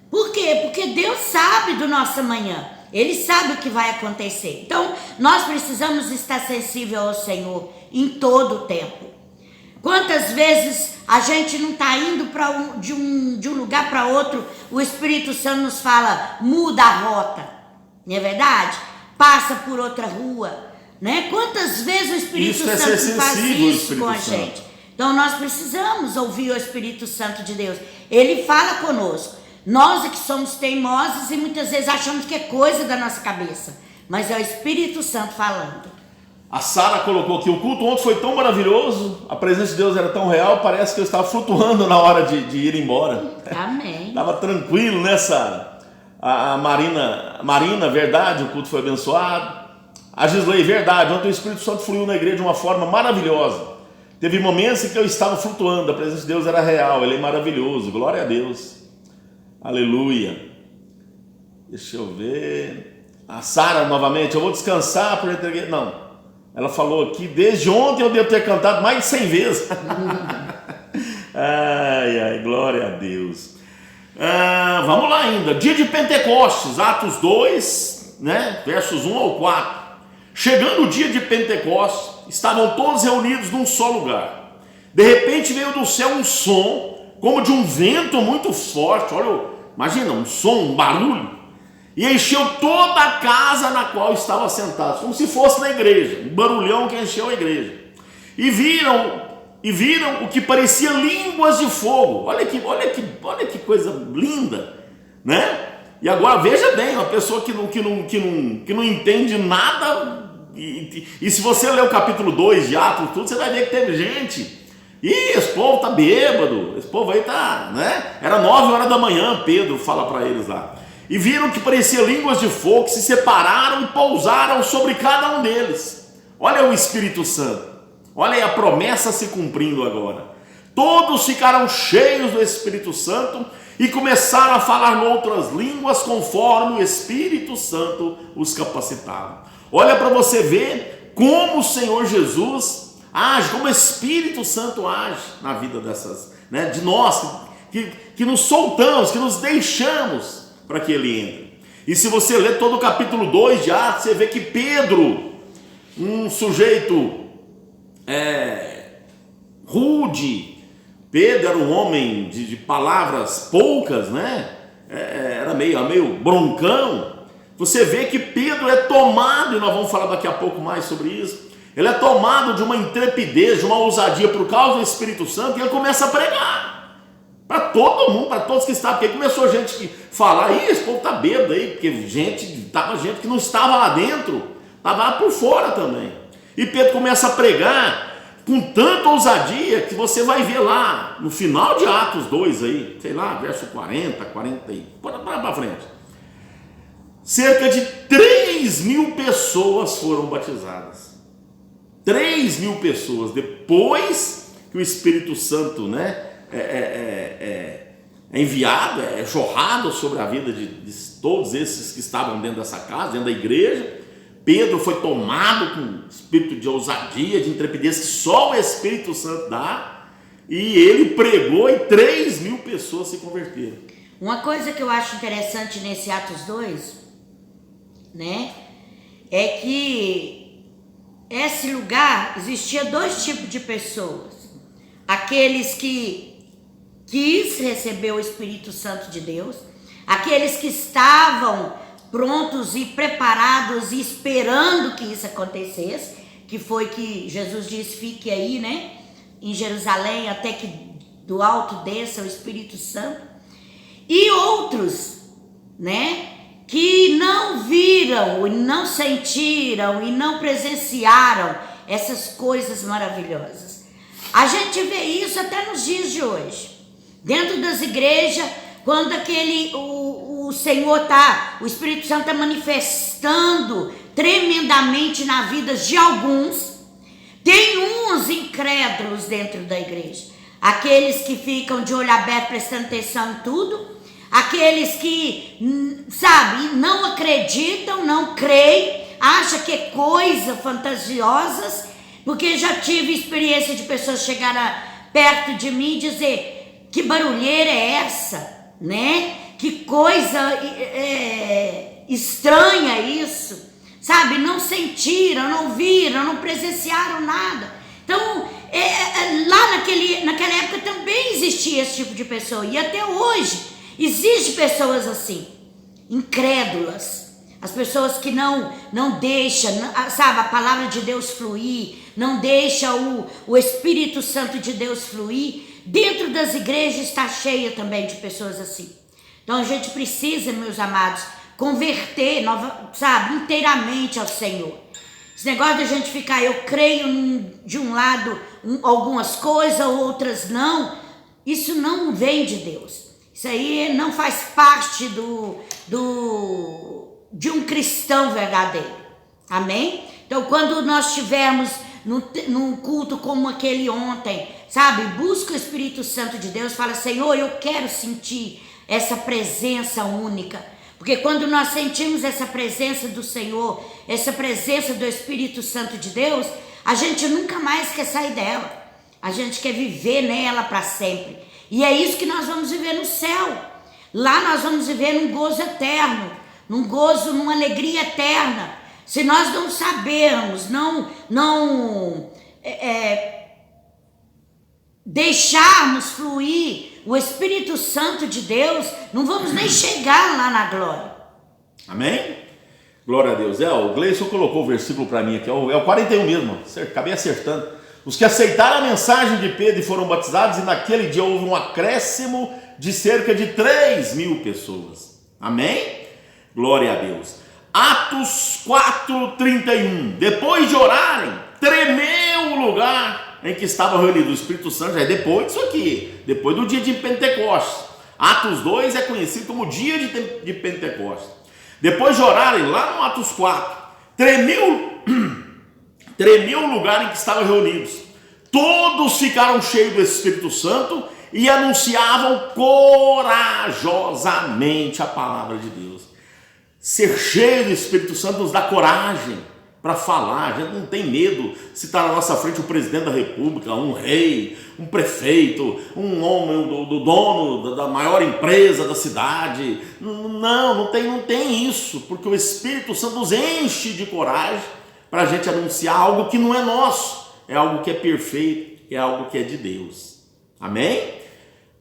Por quê? Porque Deus sabe do nosso amanhã. Ele sabe o que vai acontecer. Então, nós precisamos estar sensível ao Senhor em todo o tempo. Quantas vezes a gente não está indo de um lugar para outro, o Espírito Santo nos fala, muda a rota. Não é verdade? Passa por outra rua, né? Quantas vezes o Espírito Santo faz isso com a gente? Então nós precisamos ouvir o Espírito Santo de Deus. Ele fala conosco. Nós é que somos teimosos e muitas vezes achamos que é coisa da nossa cabeça, mas é o Espírito Santo falando. A Sara colocou aqui, o culto ontem foi tão maravilhoso, a presença de Deus era tão real, parece que eu estava flutuando na hora de ir embora. Amém. Estava tranquilo, né, Sara? A Marina, verdade, o culto foi abençoado. A Gisley, verdade, ontem o Espírito Santo fluiu na igreja de uma forma maravilhosa. Teve momentos em que eu estava flutuando, a presença de Deus era real, Ele é maravilhoso, glória a Deus. Aleluia. Deixa eu ver. A Sara, novamente, eu vou descansar por entreguei. Não, ela falou aqui, desde ontem eu devo ter cantado mais de 100 vezes. Ai, glória a Deus. Vamos lá ainda, dia de Pentecostes, Atos 2, né, versos 1 ao 4. Chegando o dia de Pentecostes, estavam todos reunidos num só lugar. De repente veio do céu um som, como de um vento muito forte. Olha, imagina, um som, um barulho, e encheu toda a casa na qual estavam sentados, como se fosse na igreja, um barulhão que encheu a igreja. E viram o que parecia línguas de fogo. Olha que coisa linda, né? E agora veja bem, uma pessoa que não entende nada, e se você ler o capítulo 2 de Atos, tudo, você vai ver que teve gente. Esse povo tá bêbado, esse povo aí tá, né? Era 9 horas da manhã, Pedro fala para eles lá. E viram que parecia línguas de fogo, que se separaram e pousaram sobre cada um deles. Olha o Espírito Santo. Olha aí a promessa se cumprindo agora. Todos ficaram cheios do Espírito Santo e começaram a falar outras línguas conforme o Espírito Santo os capacitava. Olha para você ver como o Senhor Jesus age, como o Espírito Santo age na vida dessas, né, de nós que nos soltamos, que nos deixamos para que Ele entre. E se você ler todo o capítulo 2 de Atos, você vê que Pedro, um sujeito rude, Pedro era um homem de palavras poucas, né? Era meio broncão. Você vê que Pedro é tomado, e nós vamos falar daqui a pouco mais sobre isso, ele é tomado de uma intrepidez, de uma ousadia por causa do Espírito Santo, e ele começa a pregar para todo mundo, para todos que estavam, porque começou gente que falar, esse povo está bêbado aí, porque estava gente que não estava lá dentro, estava lá por fora também. E Pedro começa a pregar com tanta ousadia que você vai ver lá no final de Atos 2 aí, sei lá, verso 40, 40 e para frente. Cerca de 3.000 pessoas foram batizadas. 3.000 pessoas, depois que o Espírito Santo, né, é enviado, é jorrado sobre a vida de todos esses que estavam dentro dessa casa, dentro da igreja. Pedro foi tomado com espírito de ousadia, de intrepidez que só o Espírito Santo dá, e ele pregou e 3.000 pessoas se converteram. Uma coisa que eu acho interessante nesse Atos 2, né, é que esse lugar existia dois tipos de pessoas. Aqueles que quis receber o Espírito Santo de Deus, aqueles que estavam prontos e preparados e esperando que isso acontecesse, que foi que Jesus disse, fique aí, né, em Jerusalém, até que do alto desça o Espírito Santo. E outros, né, que não viram, e não sentiram, e não presenciaram essas coisas maravilhosas. A gente vê isso até nos dias de hoje. Dentro das igrejas, quando o Senhor o Espírito Santo está manifestando tremendamente na vida de alguns, tem uns incrédulos dentro da igreja. Aqueles que ficam de olho aberto prestando atenção em tudo, aqueles que, sabe, não acreditam, não creem, acham que é coisa fantasiosas, porque já tive experiência de pessoas chegarem perto de mim e dizer, que barulheira é essa, né? Que coisa estranha isso, sabe? Não sentiram, não viram, não presenciaram nada. Então, lá naquela época também existia esse tipo de pessoa, e até hoje existem pessoas assim, incrédulas. As pessoas que não deixam, sabe, a palavra de Deus fluir, não deixa o Espírito Santo de Deus fluir. Dentro das igrejas está cheia também de pessoas assim. Então a gente precisa, meus amados, converter, sabe, inteiramente ao Senhor. Esse negócio de a gente ficar, eu creio de um lado algumas coisas, outras não, isso não vem de Deus. Isso aí não faz parte de um cristão verdadeiro. Amém? Então, quando nós estivermos num culto como aquele ontem, sabe? Busca o Espírito Santo de Deus, fala, Senhor, eu quero sentir essa presença única. Porque quando nós sentimos essa presença do Senhor, essa presença do Espírito Santo de Deus, a gente nunca mais quer sair dela. A gente quer viver nela para sempre. E é isso que nós vamos viver no céu. Lá nós vamos viver num gozo eterno, num gozo, numa alegria eterna. Se nós não sabermos, não deixarmos fluir o Espírito Santo de Deus, não vamos nem chegar lá na glória. Amém? Glória a Deus. O Gleison colocou o versículo para mim aqui, é o 41 mesmo, acabei acertando. Os que aceitaram a mensagem de Pedro e foram batizados, e naquele dia houve um acréscimo de cerca de 3.000 pessoas. Amém? Glória a Deus. Atos 4:31. Depois de orarem, tremeu o lugar em que estava reunido o Espírito Santo. Já é depois disso aqui, depois do dia de Pentecostes. Atos 2 é conhecido como dia de Pentecostes. Depois de orarem, lá no Atos 4, tremeu o lugar em que estavam reunidos. Todos ficaram cheios do Espírito Santo e anunciavam corajosamente a palavra de Deus. Ser cheio do Espírito Santo nos dá coragem para falar. A gente não tem medo se está na nossa frente o presidente da república, um rei, um prefeito, um homem do dono da maior empresa da cidade. Não tem isso, porque o Espírito Santo nos enche de coragem para a gente anunciar algo que não é nosso, é algo que é perfeito, é algo que é de Deus. Amém?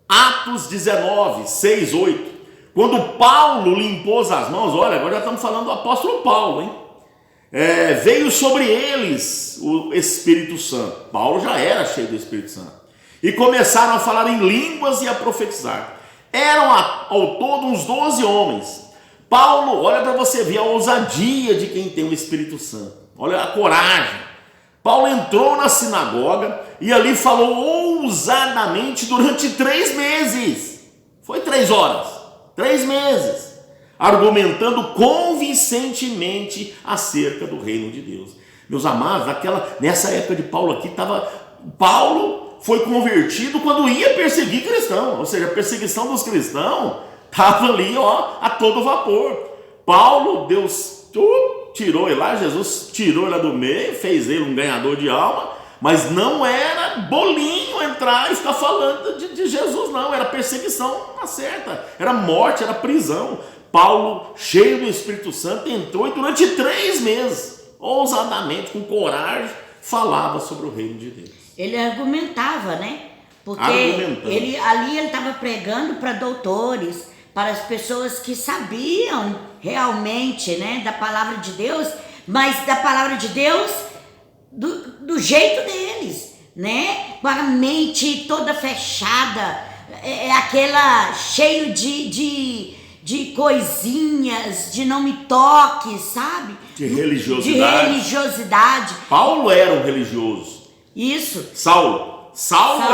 Atos 19, 6, 8. Quando Paulo lhe impôs as mãos, olha, agora já estamos falando do apóstolo Paulo, hein? Veio sobre eles o Espírito Santo. Paulo já era cheio do Espírito Santo. E começaram a falar em línguas e a profetizar. Eram ao todo uns 12 homens. Paulo, olha para você ver a ousadia de quem tem o Espírito Santo. Olha a coragem. Paulo entrou na sinagoga e ali falou ousadamente durante 3 meses. Foi 3 horas, 3 meses. Argumentando convincentemente acerca do reino de Deus. Meus amados, nessa época de Paulo aqui, Paulo foi convertido quando ia perseguir cristãos, ou seja, a perseguição dos cristãos estava ali a todo vapor. Paulo, Deus tirou ele lá, Jesus tirou ele lá do meio, fez ele um ganhador de alma, mas não era bolinho entrar e ficar falando de Jesus, não, era perseguição na certa, era morte, era prisão. Paulo, cheio do Espírito Santo, entrou e durante 3 meses, ousadamente, com coragem, falava sobre o reino de Deus. Ele argumentava, né? Porque Argumentando. ele estava pregando para doutores, para as pessoas que sabiam realmente, né, da palavra de Deus, mas da palavra de Deus do jeito deles, né? Com a mente toda fechada, aquela cheio de coisinhas, de não me toque, sabe? De religiosidade. De religiosidade. Paulo era um religioso. Isso. Saulo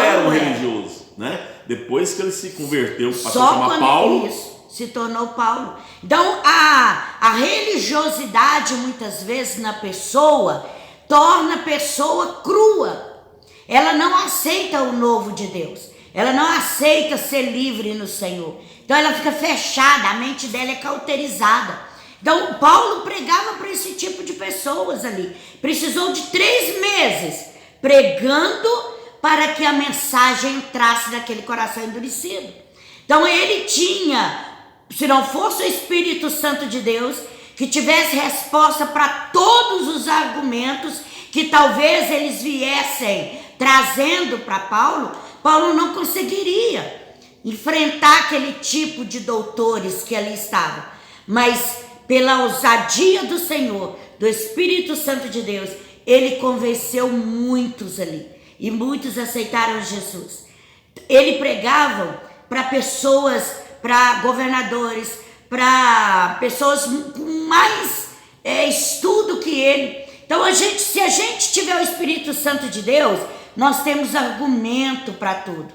era um é. religioso, né? Depois que ele se converteu, passou a Só chamar quando Paulo. isso se tornou Paulo. Então a religiosidade muitas vezes na pessoa torna a pessoa crua. Ela não aceita o novo de Deus. Ela não aceita ser livre no Senhor. Então ela fica fechada, a mente dela é cauterizada. Então Paulo pregava para esse tipo de pessoas ali. Precisou de 3 meses pregando para que a mensagem entrasse naquele coração endurecido. Então ele tinha, se não fosse o Espírito Santo de Deus, que tivesse resposta para todos os argumentos que talvez eles viessem trazendo para Paulo, Paulo não conseguiria enfrentar aquele tipo de doutores que ali estavam. Mas pela ousadia do Senhor, do Espírito Santo de Deus, ele convenceu muitos ali. E muitos aceitaram Jesus. Ele pregava para pessoas, para governadores, para pessoas com mais estudo que ele. Então se a gente tiver o Espírito Santo de Deus, nós temos argumento para tudo.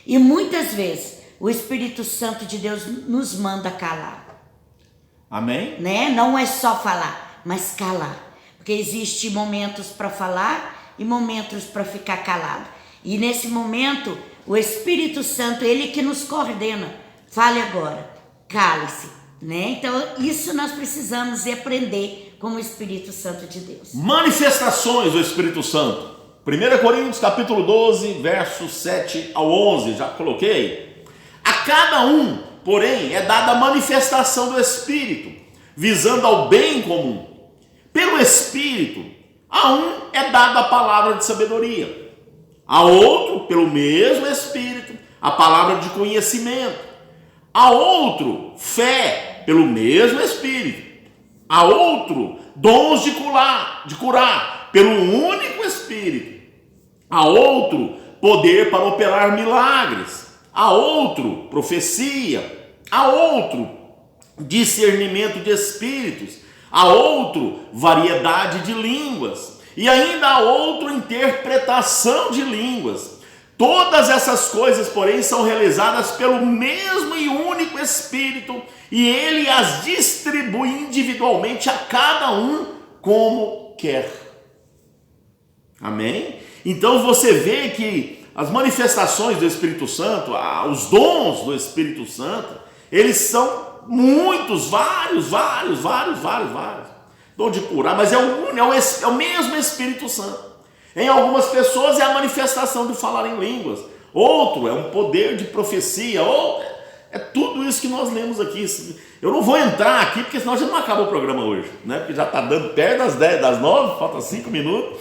E muitas vezes o Espírito Santo de Deus nos manda calar. Amém? Né? Não é só falar, mas calar. Porque existe momentos para falar e momentos para ficar calado. E nesse momento, o Espírito Santo, ele que nos coordena. Fale agora, cale-se. Né? Então, isso nós precisamos aprender com o Espírito Santo de Deus. Manifestações do Espírito Santo. 1 Coríntios capítulo 12, versos 7 ao 11. Já coloquei. A cada um, porém, é dada a manifestação do Espírito, visando ao bem comum. Pelo Espírito, a um é dada a palavra de sabedoria, a outro, pelo mesmo Espírito, a palavra de conhecimento, a outro, fé, pelo mesmo Espírito, a outro, dons de curar, pelo único Espírito, a outro, poder para operar milagres, a outro, profecia, a outro, discernimento de espíritos, a outro, variedade de línguas, e ainda a outro, interpretação de línguas. Todas essas coisas, porém, são realizadas pelo mesmo e único Espírito, e ele as distribui individualmente a cada um como quer. Amém? Então você vê que as manifestações do Espírito Santo, os dons do Espírito Santo, eles são muitos, vários. Dom de curar, mas é o mesmo Espírito Santo. Em algumas pessoas é a manifestação de falar em línguas. Outro é um poder de profecia. Ou é tudo isso que nós lemos aqui. Eu não vou entrar aqui, porque senão já não acaba o programa hoje, né? Porque já está dando perto das 10, das 9, falta 5 minutos.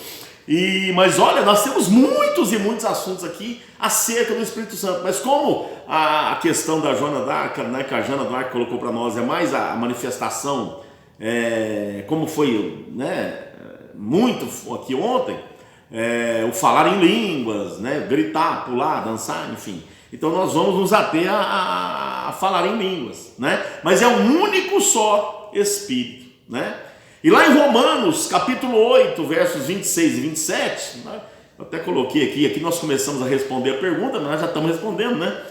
Mas olha, nós temos muitos e muitos assuntos aqui acerca do Espírito Santo. Mas como a questão da Joana d'Arc, né, que a Joana d'Arc colocou para nós, é mais a manifestação, como foi, né, muito aqui ontem, o falar em línguas, né, gritar, pular, dançar, enfim. Então nós vamos nos ater a falar em línguas, né? Mas é um único só Espírito, né? E lá em Romanos, capítulo 8, versos 26 e 27, né? Eu até coloquei aqui nós começamos a responder a pergunta, mas nós já estamos respondendo, né?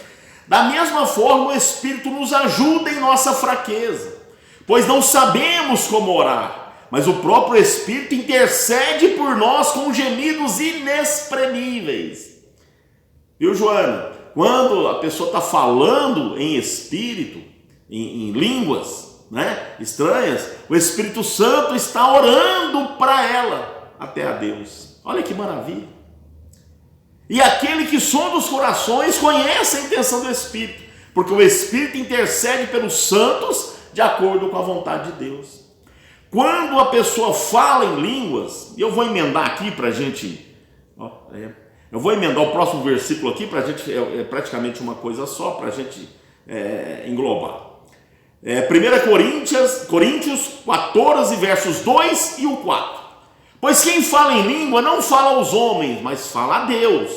Da mesma forma, o Espírito nos ajuda em nossa fraqueza, pois não sabemos como orar, mas o próprio Espírito intercede por nós com gemidos inexprimíveis. Viu, Joana? Quando a pessoa está falando em espírito, em línguas, né, estranhas, o Espírito Santo está orando para ela até a Deus. Olha que maravilha. E aquele que sonda os corações conhece a intenção do Espírito, porque o Espírito intercede pelos santos de acordo com a vontade de Deus. Quando a pessoa fala em línguas, eu vou emendar aqui para a gente, eu vou emendar o próximo versículo aqui para a gente, é praticamente uma coisa só para a gente englobar. 1 Coríntios 14, versos 2 e o 4. Pois quem fala em língua não fala aos homens, mas fala a Deus.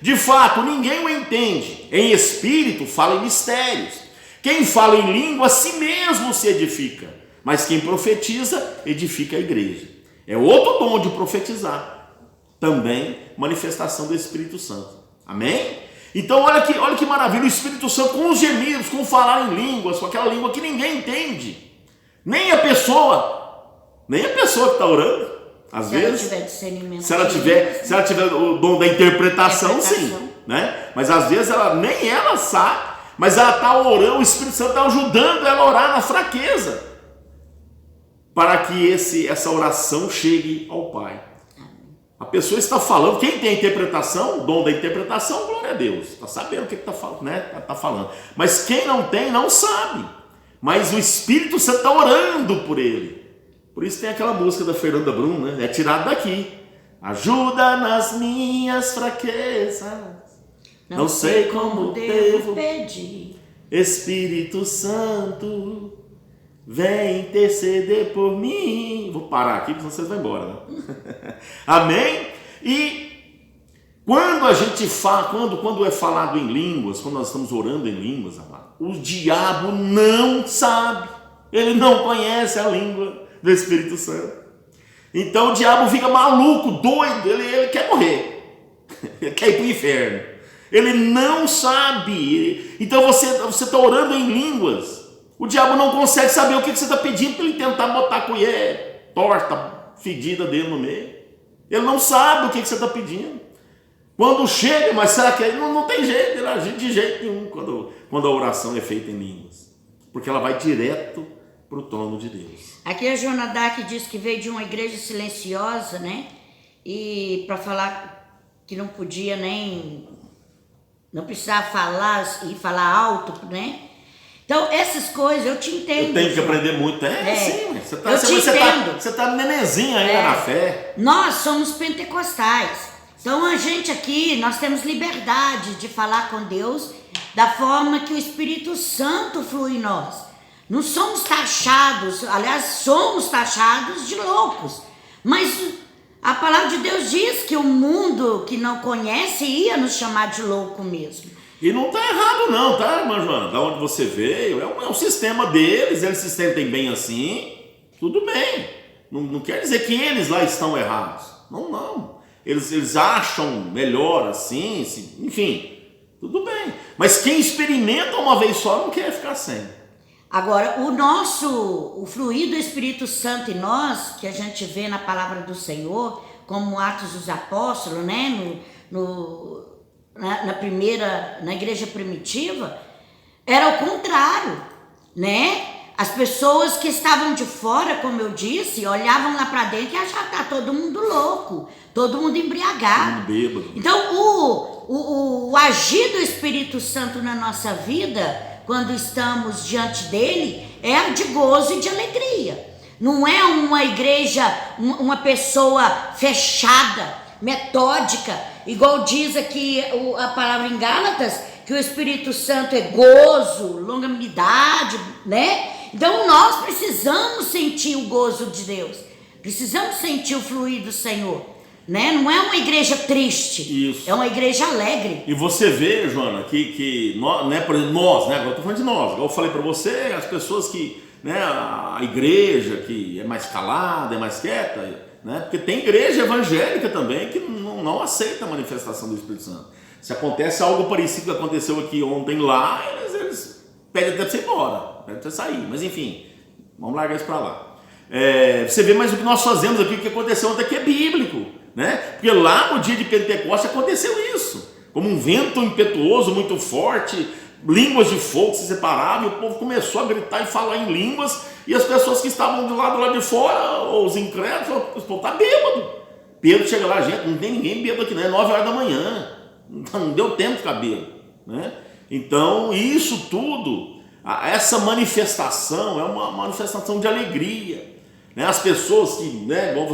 De fato, ninguém o entende. Em espírito fala em mistérios. Quem fala em língua a si mesmo se edifica, mas quem profetiza edifica a igreja. É outro dom de profetizar, também manifestação do Espírito Santo. Amém? Então olha que maravilha, o Espírito Santo com os gemidos, com falar em línguas, com aquela língua que ninguém entende, nem a pessoa que está orando. Às vezes, se ela tiver o dom da interpretação, sim, né? Mas às vezes nem ela sabe, mas ela está orando, o Espírito Santo está ajudando ela a orar na fraqueza, para que essa oração chegue ao Pai. A pessoa está falando, quem tem a interpretação, o dom da interpretação, glória a Deus, está sabendo o que está falando, né? Tá falando. Mas quem não tem, não sabe. Mas o Espírito Santo está orando por ele. Por isso tem aquela música da Fernanda Brum, né? É tirado daqui. Ajuda nas minhas fraquezas, não sei como devo pedir. Espírito Santo, vem interceder por mim. Vou parar aqui, porque vocês vão embora, né? Amém? E quando a gente fala, quando é falado em línguas, quando nós estamos orando em línguas, amado, o diabo não sabe, ele não conhece a língua do Espírito Santo. Então o diabo fica maluco, doido, ele quer morrer, ele quer ir para o inferno, ele não sabe. Então você está orando em línguas, o diabo não consegue saber o que você está pedindo para ele tentar botar a colher torta, fedida dele no meio. Ele não sabe o que você está pedindo. Quando chega, mas será que não tem jeito, ele agir de jeito nenhum quando a oração é feita em línguas, porque ela vai direto para o trono de Deus. Aqui a Jonadak diz que veio de uma igreja silenciosa, né? E para falar que não podia não precisava falar e falar alto, né? Então essas coisas eu te entendo. Eu tenho que aprender muito, sim. Você está nenenzinha ainda na fé. Nós somos pentecostais. Então a gente aqui, nós temos liberdade de falar com Deus da forma que o Espírito Santo flui em nós. Não somos taxados, aliás, somos taxados de loucos. Mas a palavra de Deus diz que o mundo que não conhece ia nos chamar de louco mesmo. E não está errado não, tá, irmã Joana? Da onde você veio, é um sistema deles, eles se sentem bem assim, tudo bem. Não quer dizer que eles lá estão errados. Não. Eles acham melhor assim, enfim, tudo bem. Mas quem experimenta uma vez só não quer ficar sem. Agora, o fluir do Espírito Santo em nós, que a gente vê na palavra do Senhor, como Atos dos Apóstolos, né? Na igreja primitiva, era o contrário, né? As pessoas que estavam de fora, como eu disse, olhavam lá para dentro e achavam que tá todo mundo louco, todo mundo embriagado. Bêbado. Então, o agir do Espírito Santo na nossa vida, quando estamos diante dele, é de gozo e de alegria. Não é uma igreja, uma pessoa fechada, metódica, igual diz aqui a palavra em Gálatas, que o Espírito Santo é gozo, longanimidade, né? Então nós precisamos sentir o gozo de Deus, precisamos sentir o fluir do Senhor, né? Não é uma igreja triste. Isso. É uma igreja alegre. E você vê, Joana, que nós, né, por exemplo, nós, né, agora eu tô falando de nós, igual eu falei para você, as pessoas que, né, a igreja que é mais calada, é mais quieta, né, porque tem igreja evangélica também que não aceita a manifestação do Espírito Santo. Se acontece algo parecido que aconteceu aqui ontem lá, eles pedem até para você ir embora, pedem para você sair, mas enfim, vamos largar isso para lá. Você vê, mas o que nós fazemos aqui, o que aconteceu ontem aqui é bíblico, né? Porque lá no dia de Pentecostes aconteceu isso, como um vento impetuoso muito forte, línguas de fogo se separavam, e o povo começou a gritar e falar em línguas, e as pessoas que estavam do lado de fora, os incrédulos, falaram, o povo está bêbado. Pedro chega lá, gente, não tem ninguém bêbado aqui, não é 9 horas da manhã, não deu tempo de ficar bêbado, né? Então isso tudo, essa manifestação é uma manifestação de alegria. né? As pessoas que, né, igual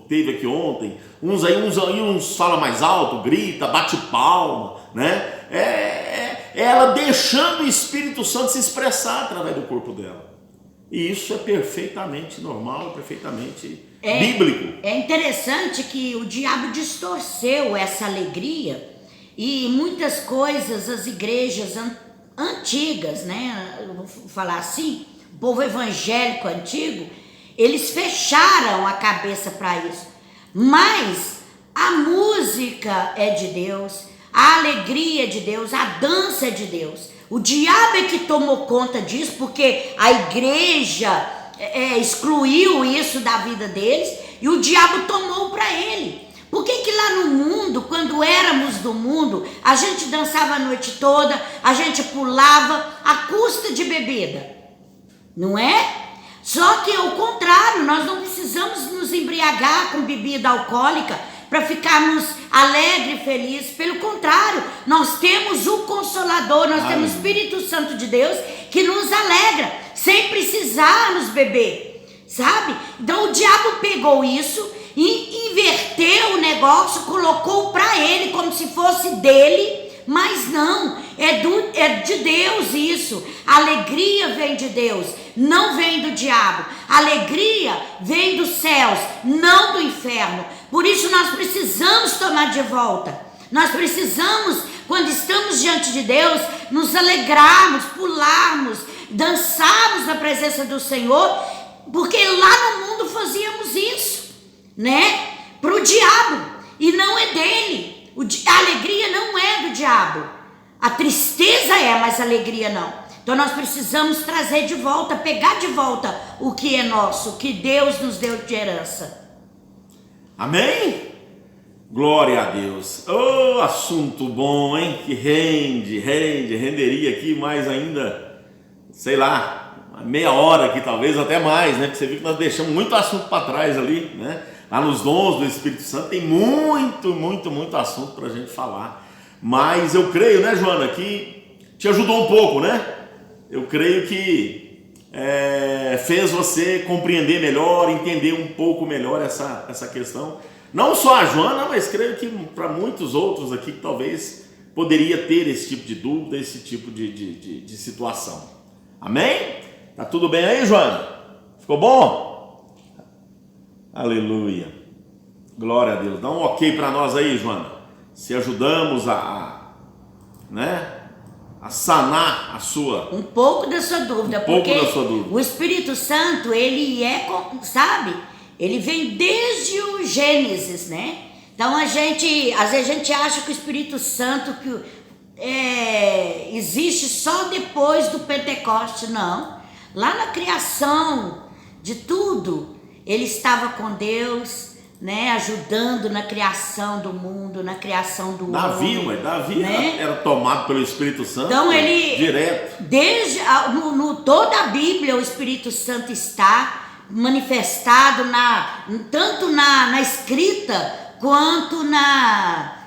teve aqui ontem, uns falam mais alto, grita, bate palma, né? Ela deixando o Espírito Santo se expressar através do corpo dela. E isso é perfeitamente normal, perfeitamente bíblico. É interessante que o diabo distorceu essa alegria e muitas coisas, as igrejas antigas, né? Eu vou falar assim, o povo evangélico antigo, eles fecharam a cabeça para isso. Mas a música é de Deus, a alegria é de Deus, a dança é de Deus. O diabo é que tomou conta disso, porque a igreja excluiu isso da vida deles e o diabo tomou para ele. Por que lá no mundo, quando éramos do mundo, a gente dançava a noite toda, a gente pulava à custa de bebida? Não é? Só que ao contrário, nós não precisamos nos embriagar com bebida alcoólica para ficarmos alegres e felizes. Pelo contrário, nós temos o Consolador, nós temos o Espírito Santo de Deus que nos alegra, sem precisar nos beber, sabe? Então o diabo pegou isso e inverteu o negócio, colocou para ele como se fosse dele, mas não, é de Deus isso. A alegria vem de Deus, não vem do diabo. A alegria vem dos céus, não do inferno. Por isso nós precisamos tomar de volta. Nós precisamos, quando estamos diante de Deus, nos alegrarmos, pularmos, dançarmos na presença do Senhor, porque lá no mundo fazíamos isso, né? Para o diabo, e não é dele. A alegria não é do diabo. A tristeza mas a alegria não. Então nós precisamos trazer de volta, pegar de volta o que é nosso, o que Deus nos deu de herança. Amém? Glória a Deus. Oh, assunto bom, hein? Que renderia aqui mais ainda, sei lá, meia hora aqui talvez, até mais, né? Porque você viu que nós deixamos muito assunto para trás ali, né? Lá nos dons do Espírito Santo tem muito assunto para a gente falar. Mas eu creio, né, Joana, que te ajudou um pouco, né? Eu creio que fez você compreender melhor, entender um pouco melhor essa questão. Não só a Joana, mas creio que para muitos outros aqui que talvez poderia ter esse tipo de dúvida, esse tipo de situação. Amém? Tá tudo bem aí, Joana? Ficou bom? Aleluia. Glória a Deus. Dá um ok para nós aí, Joana. Se ajudamos a sanar a sua... Um pouco da sua dúvida. Porque da sua dúvida. O Espírito Santo, ele sabe? Ele vem desde o Gênesis, né? Então às vezes a gente acha que o Espírito Santo existe só depois do Pentecoste. Não. Lá na criação de tudo, ele estava com Deus, né? Ajudando na criação do mundo, na criação do homem. Davi, né? Era tomado pelo Espírito Santo. Então ele, direto. Desde toda a Bíblia, o Espírito Santo está manifestado tanto na escrita quanto na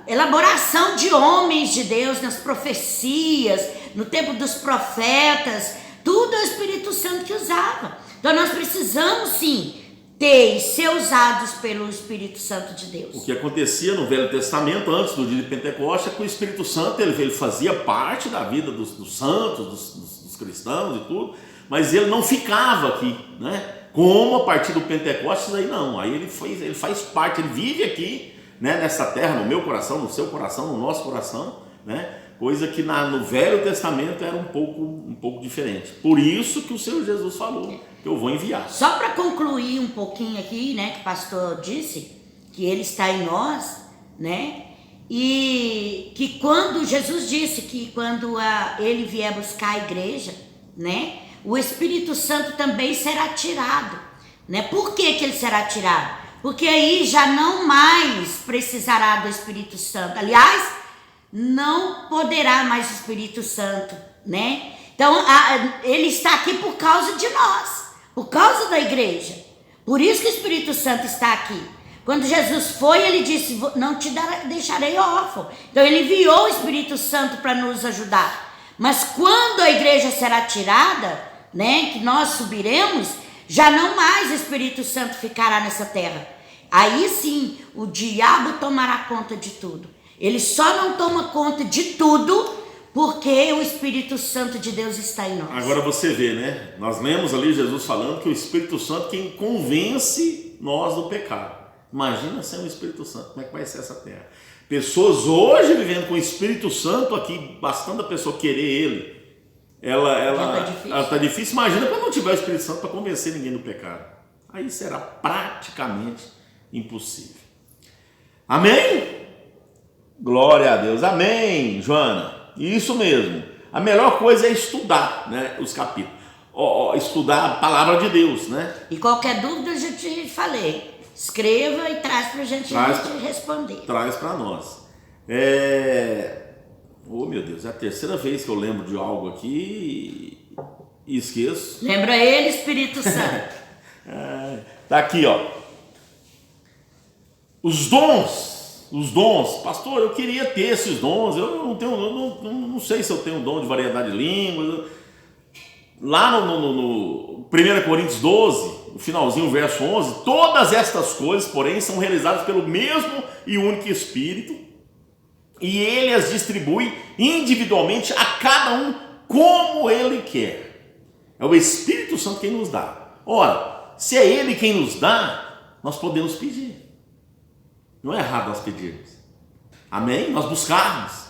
elaboração de homens de Deus, nas profecias, no tempo dos profetas. Tudo é o Espírito Santo que usava. Então nós precisamos sim ter e ser usados pelo Espírito Santo de Deus. O que acontecia no Velho Testamento, antes do dia de Pentecostes, é que o Espírito Santo ele fazia parte da vida dos santos, dos cristãos e tudo, mas ele não ficava aqui, né? Como a partir do Pentecostes, aí não, aí ele faz parte, ele vive aqui, né? Nessa terra, no meu coração, no seu coração, no nosso coração, né? Coisa que no Velho Testamento era um pouco diferente. Por isso que o Senhor Jesus falou que eu vou enviar. Só para concluir um pouquinho aqui, né? Que o pastor disse que ele está em nós, né? E que quando Jesus disse que quando ele vier buscar a igreja, né? O Espírito Santo também será tirado, né? Por que ele será tirado? Porque aí já não mais precisará do Espírito Santo. Aliás, não poderá mais o Espírito Santo, né? Então, ele está aqui por causa de nós, por causa da igreja. Por isso que o Espírito Santo está aqui. Quando Jesus foi, ele disse, não te deixarei órfão. Então, ele enviou o Espírito Santo para nos ajudar. Mas quando a igreja será tirada, né, que nós subiremos, já não mais o Espírito Santo ficará nessa terra. Aí sim, o diabo tomará conta de tudo. Ele só não toma conta de tudo porque o Espírito Santo de Deus está em nós. Agora você vê, né? Nós lemos ali Jesus falando que o Espírito Santo é quem convence nós do pecado. Imagina sem o Espírito Santo, como é que vai ser essa terra? Pessoas hoje vivendo com o Espírito Santo aqui, bastando a pessoa querer ele, ela tá difícil. Imagina quando não tiver o Espírito Santo para convencer ninguém do pecado. Aí será praticamente impossível. Amém? Glória a Deus. Amém, Joana. Isso mesmo. A melhor coisa é estudar, né, os capítulos. Estudar a palavra de Deus, né? E qualquer dúvida eu já te falei. Escreva e traz para a gente responder. Traz para nós. Oh, meu Deus, é a terceira vez que eu lembro de algo aqui e esqueço. Lembra ele, Espírito Santo. Tá aqui, ó. Os dons. Pastor, eu queria ter esses dons. Eu não tenho, não sei se eu tenho dom de variedade de línguas. Lá no 1 Coríntios 12, no finalzinho, verso 11, todas estas coisas, porém, são realizadas pelo mesmo e único Espírito, e ele as distribui individualmente a cada um como ele quer. É o Espírito Santo quem nos dá. Ora, se é ele quem nos dá, nós podemos pedir. Não é errado nós pedirmos. Amém? Nós buscarmos.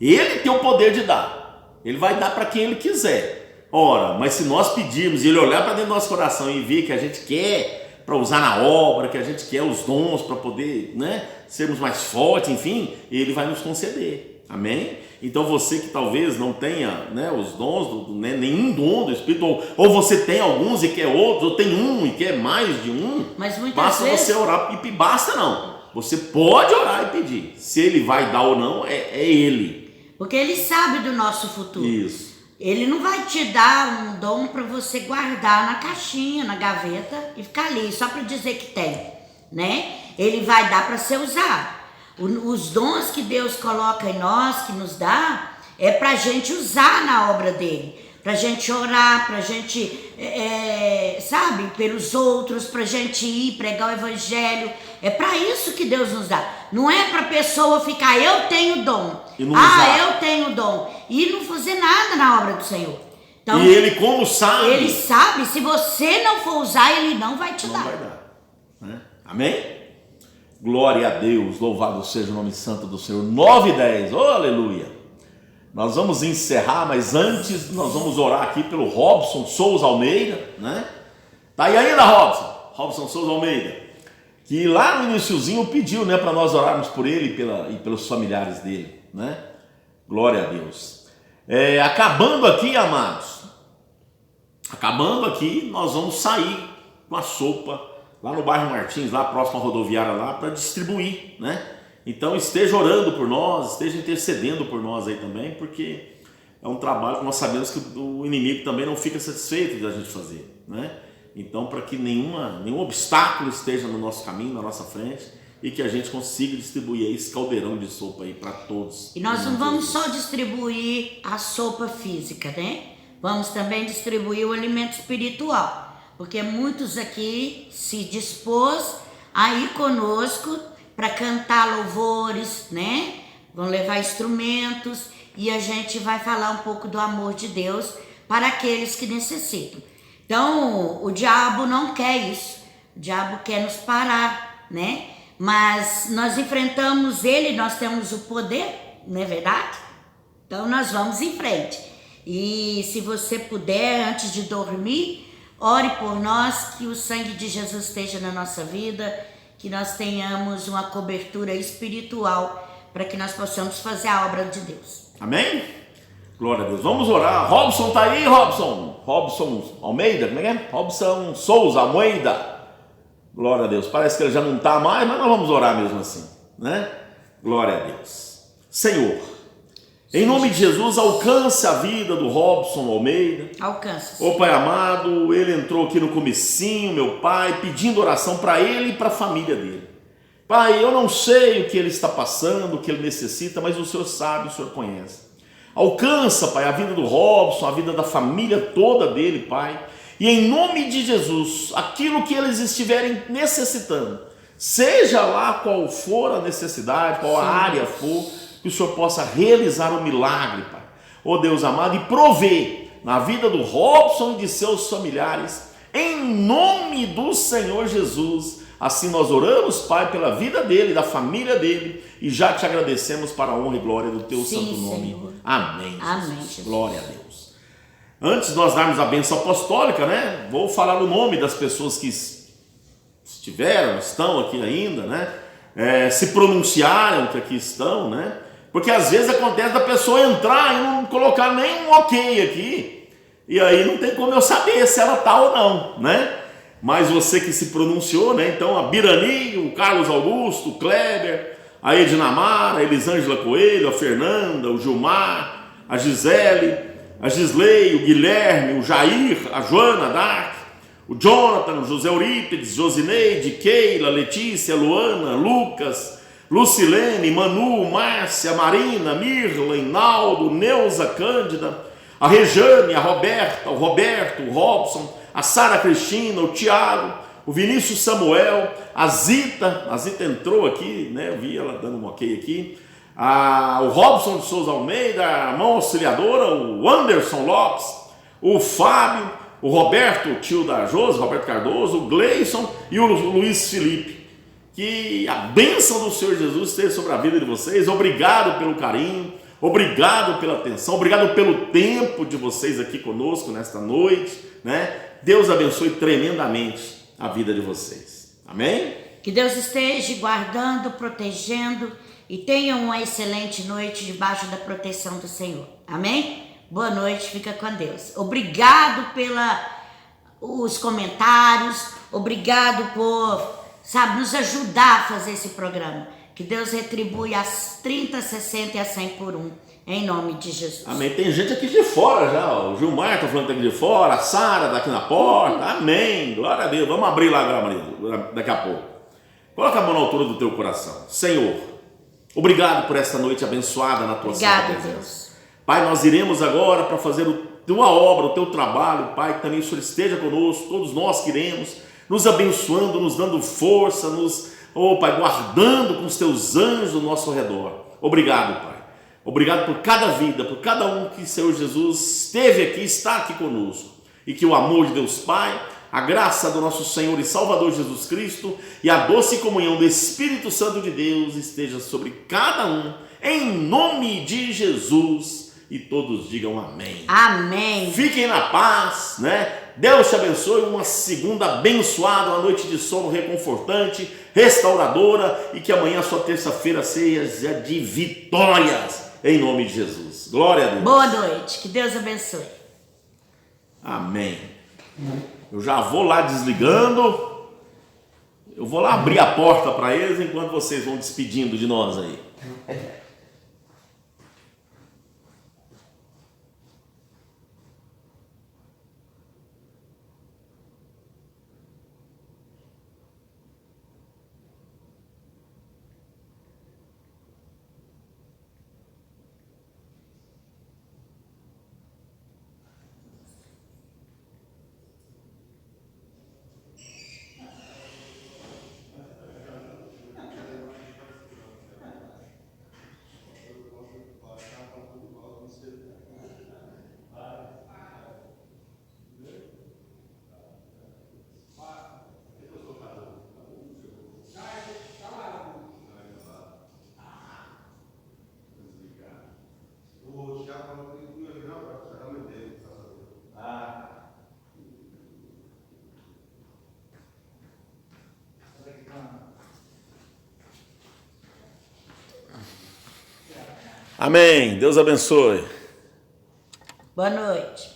Ele tem o poder de dar. Ele vai dar para quem ele quiser. Ora, mas se nós pedirmos e ele olhar para dentro do nosso coração e ver que a gente quer para usar na obra, que a gente quer os dons para poder, né, sermos mais fortes, enfim, ele vai nos conceder. Amém? Então você que talvez não tenha, né, os dons, nenhum dom do Espírito, ou você tem alguns e quer outros, ou tem um e quer mais de um, mas muitas basta vezes... você orar, e basta não. Você pode orar e pedir. Se ele vai dar ou não, é ele. Porque ele sabe do nosso futuro. Isso. Ele não vai te dar um dom para você guardar na caixinha, na gaveta e ficar ali, só para dizer que tem, né? Ele vai dar para ser usado. Os dons que Deus coloca em nós, que nos dá, é para a gente usar na obra dele. Para a gente orar, para a gente, sabe, pelos outros, para a gente ir pregar o evangelho. É para isso que Deus nos dá. Não é para a pessoa ficar, eu tenho dom. Eu tenho dom. E não fazer nada na obra do Senhor. Então, e ele como sabe? Ele sabe, se você não for usar, ele não vai te dar. Não vai dar. Né? Amém? Glória a Deus, louvado seja o nome santo do Senhor. 9:10, oh, aleluia. Nós vamos encerrar, mas antes nós vamos orar aqui pelo Robson Souza Almeida, né? Tá aí ainda, Robson Souza Almeida, que lá no iniciozinho pediu, né, para nós orarmos por ele e pelos familiares dele, né? Glória a Deus. Acabando aqui, amados, nós vamos sair com a sopa lá no bairro Martins, lá próximo à rodoviária lá, para distribuir, né? Então esteja orando por nós, esteja intercedendo por nós aí também, porque é um trabalho que nós sabemos que o inimigo também não fica satisfeito de a gente fazer, né? Então, para que nenhum obstáculo esteja no nosso caminho, na nossa frente, e que a gente consiga distribuir esse caldeirão de sopa aí para todos. E nós não vamos só distribuir a sopa física, né? Vamos também distribuir o alimento espiritual, porque muitos aqui se dispôs a ir conosco para cantar louvores, né? Vão levar instrumentos e a gente vai falar um pouco do amor de Deus para aqueles que necessitam. Então, o diabo não quer isso. O diabo quer nos parar, né? Mas nós enfrentamos ele, nós temos o poder, não é verdade? Então, nós vamos em frente. E se você puder, antes de dormir, ore por nós, que o sangue de Jesus esteja na nossa vida, que nós tenhamos uma cobertura espiritual para que nós possamos fazer a obra de Deus. Amém? Glória a Deus. Vamos orar. Robson tá aí, Robson Almeida, como é? Robson Souza Almeida. Glória a Deus. Parece que ele já não está mais, mas nós vamos orar mesmo assim, né? Glória a Deus. Senhor, em nome de Jesus, alcance a vida do Robson Almeida. Alcance. Ô Pai amado, ele entrou aqui no comecinho, meu Pai, pedindo oração para ele e para a família dele. Pai, eu não sei o que ele está passando, o que ele necessita, mas o Senhor sabe, o Senhor conhece. Alcança, Pai, a vida do Robson, a vida da família toda dele, Pai. E em nome de Jesus, aquilo que eles estiverem necessitando, seja lá qual for a necessidade, qual a área for, que o Senhor possa realizar um milagre, Pai. Ó Deus amado, e prover na vida do Robson e de seus familiares, em nome do Senhor Jesus. Assim nós oramos, Pai, pela vida dele, da família dele, e já te agradecemos para a honra e glória do teu santo nome. Senhor. Amém. Jesus. Amém, Jesus. Glória a Deus. Antes de nós darmos a bênção apostólica, né? Vou falar o nome das pessoas que estão aqui ainda, né? Se pronunciaram que aqui estão, né? Porque às vezes acontece da pessoa entrar e não colocar nem um ok aqui, e aí não tem como eu saber se ela está ou não, né? Mas você que se pronunciou, né? Então a Birani, o Carlos Augusto, o Kleber, a Edinamara, a Elisângela Coelho, a Fernanda, o Gilmar, a Gisele, a Gisley, o Guilherme, o Jair, a Joana Dark, o Jonathan, o José Eurípides, Josineide, Keila, Letícia, Luana, Lucas, Lucilene, Manu, Márcia, Marina, Mirla, Inaldo, Neuza, Cândida, a Rejane, a Roberta, o Roberto, o Robson, a Sara Cristina, o Tiago, o Vinícius Samuel, a Zita entrou aqui, né? Eu vi ela dando um ok aqui. O Robson de Souza Almeida, a mão auxiliadora, o Anderson Lopes, o Fábio, o Roberto, o tio da Josi, Roberto Cardoso, o Gleison e o Luiz Felipe. Que a bênção do Senhor Jesus esteja sobre a vida de vocês. Obrigado pelo carinho, obrigado pela atenção, obrigado pelo tempo de vocês aqui conosco nesta noite, né? Deus abençoe tremendamente a vida de vocês. Amém? Que Deus esteja guardando, protegendo e tenham uma excelente noite debaixo da proteção do Senhor. Amém? Boa noite, fica com Deus. Obrigado pelos comentários, obrigado por, nos ajudar a fazer esse programa. Que Deus retribui as 30, 60 e a 100 por um, em nome de Jesus. Amém. Tem gente aqui de fora já, ó. O Gilmar está falando que tá aqui de fora, a Sara está aqui na porta. Amém. Glória a Deus. Vamos abrir lá agora, Maria, daqui a pouco. Coloca a mão na altura do teu coração. Senhor, obrigado por esta noite abençoada na tua santa presença. Deus. Pai, nós iremos agora para fazer a tua obra, o teu trabalho, Pai, que também o Senhor esteja conosco, todos nós queremos, nos abençoando, nos dando força, Pai, guardando com os teus anjos ao nosso redor. Obrigado, Pai. Obrigado por cada vida, por cada um que o Senhor Jesus esteve aqui, está aqui conosco. E que o amor de Deus Pai, a graça do nosso Senhor e Salvador Jesus Cristo e a doce comunhão do Espírito Santo de Deus esteja sobre cada um, em nome de Jesus. E todos digam amém. Amém. Fiquem na paz, né? Deus te abençoe. Uma segunda abençoada, uma noite de sono reconfortante, restauradora, e que amanhã, sua terça-feira, seja de vitórias, em nome de Jesus. Glória a Deus. Boa noite, que Deus abençoe. Amém. Eu já vou lá desligando. Eu vou lá abrir a porta para eles enquanto vocês vão despedindo de nós aí. Amém. Deus abençoe. Boa noite.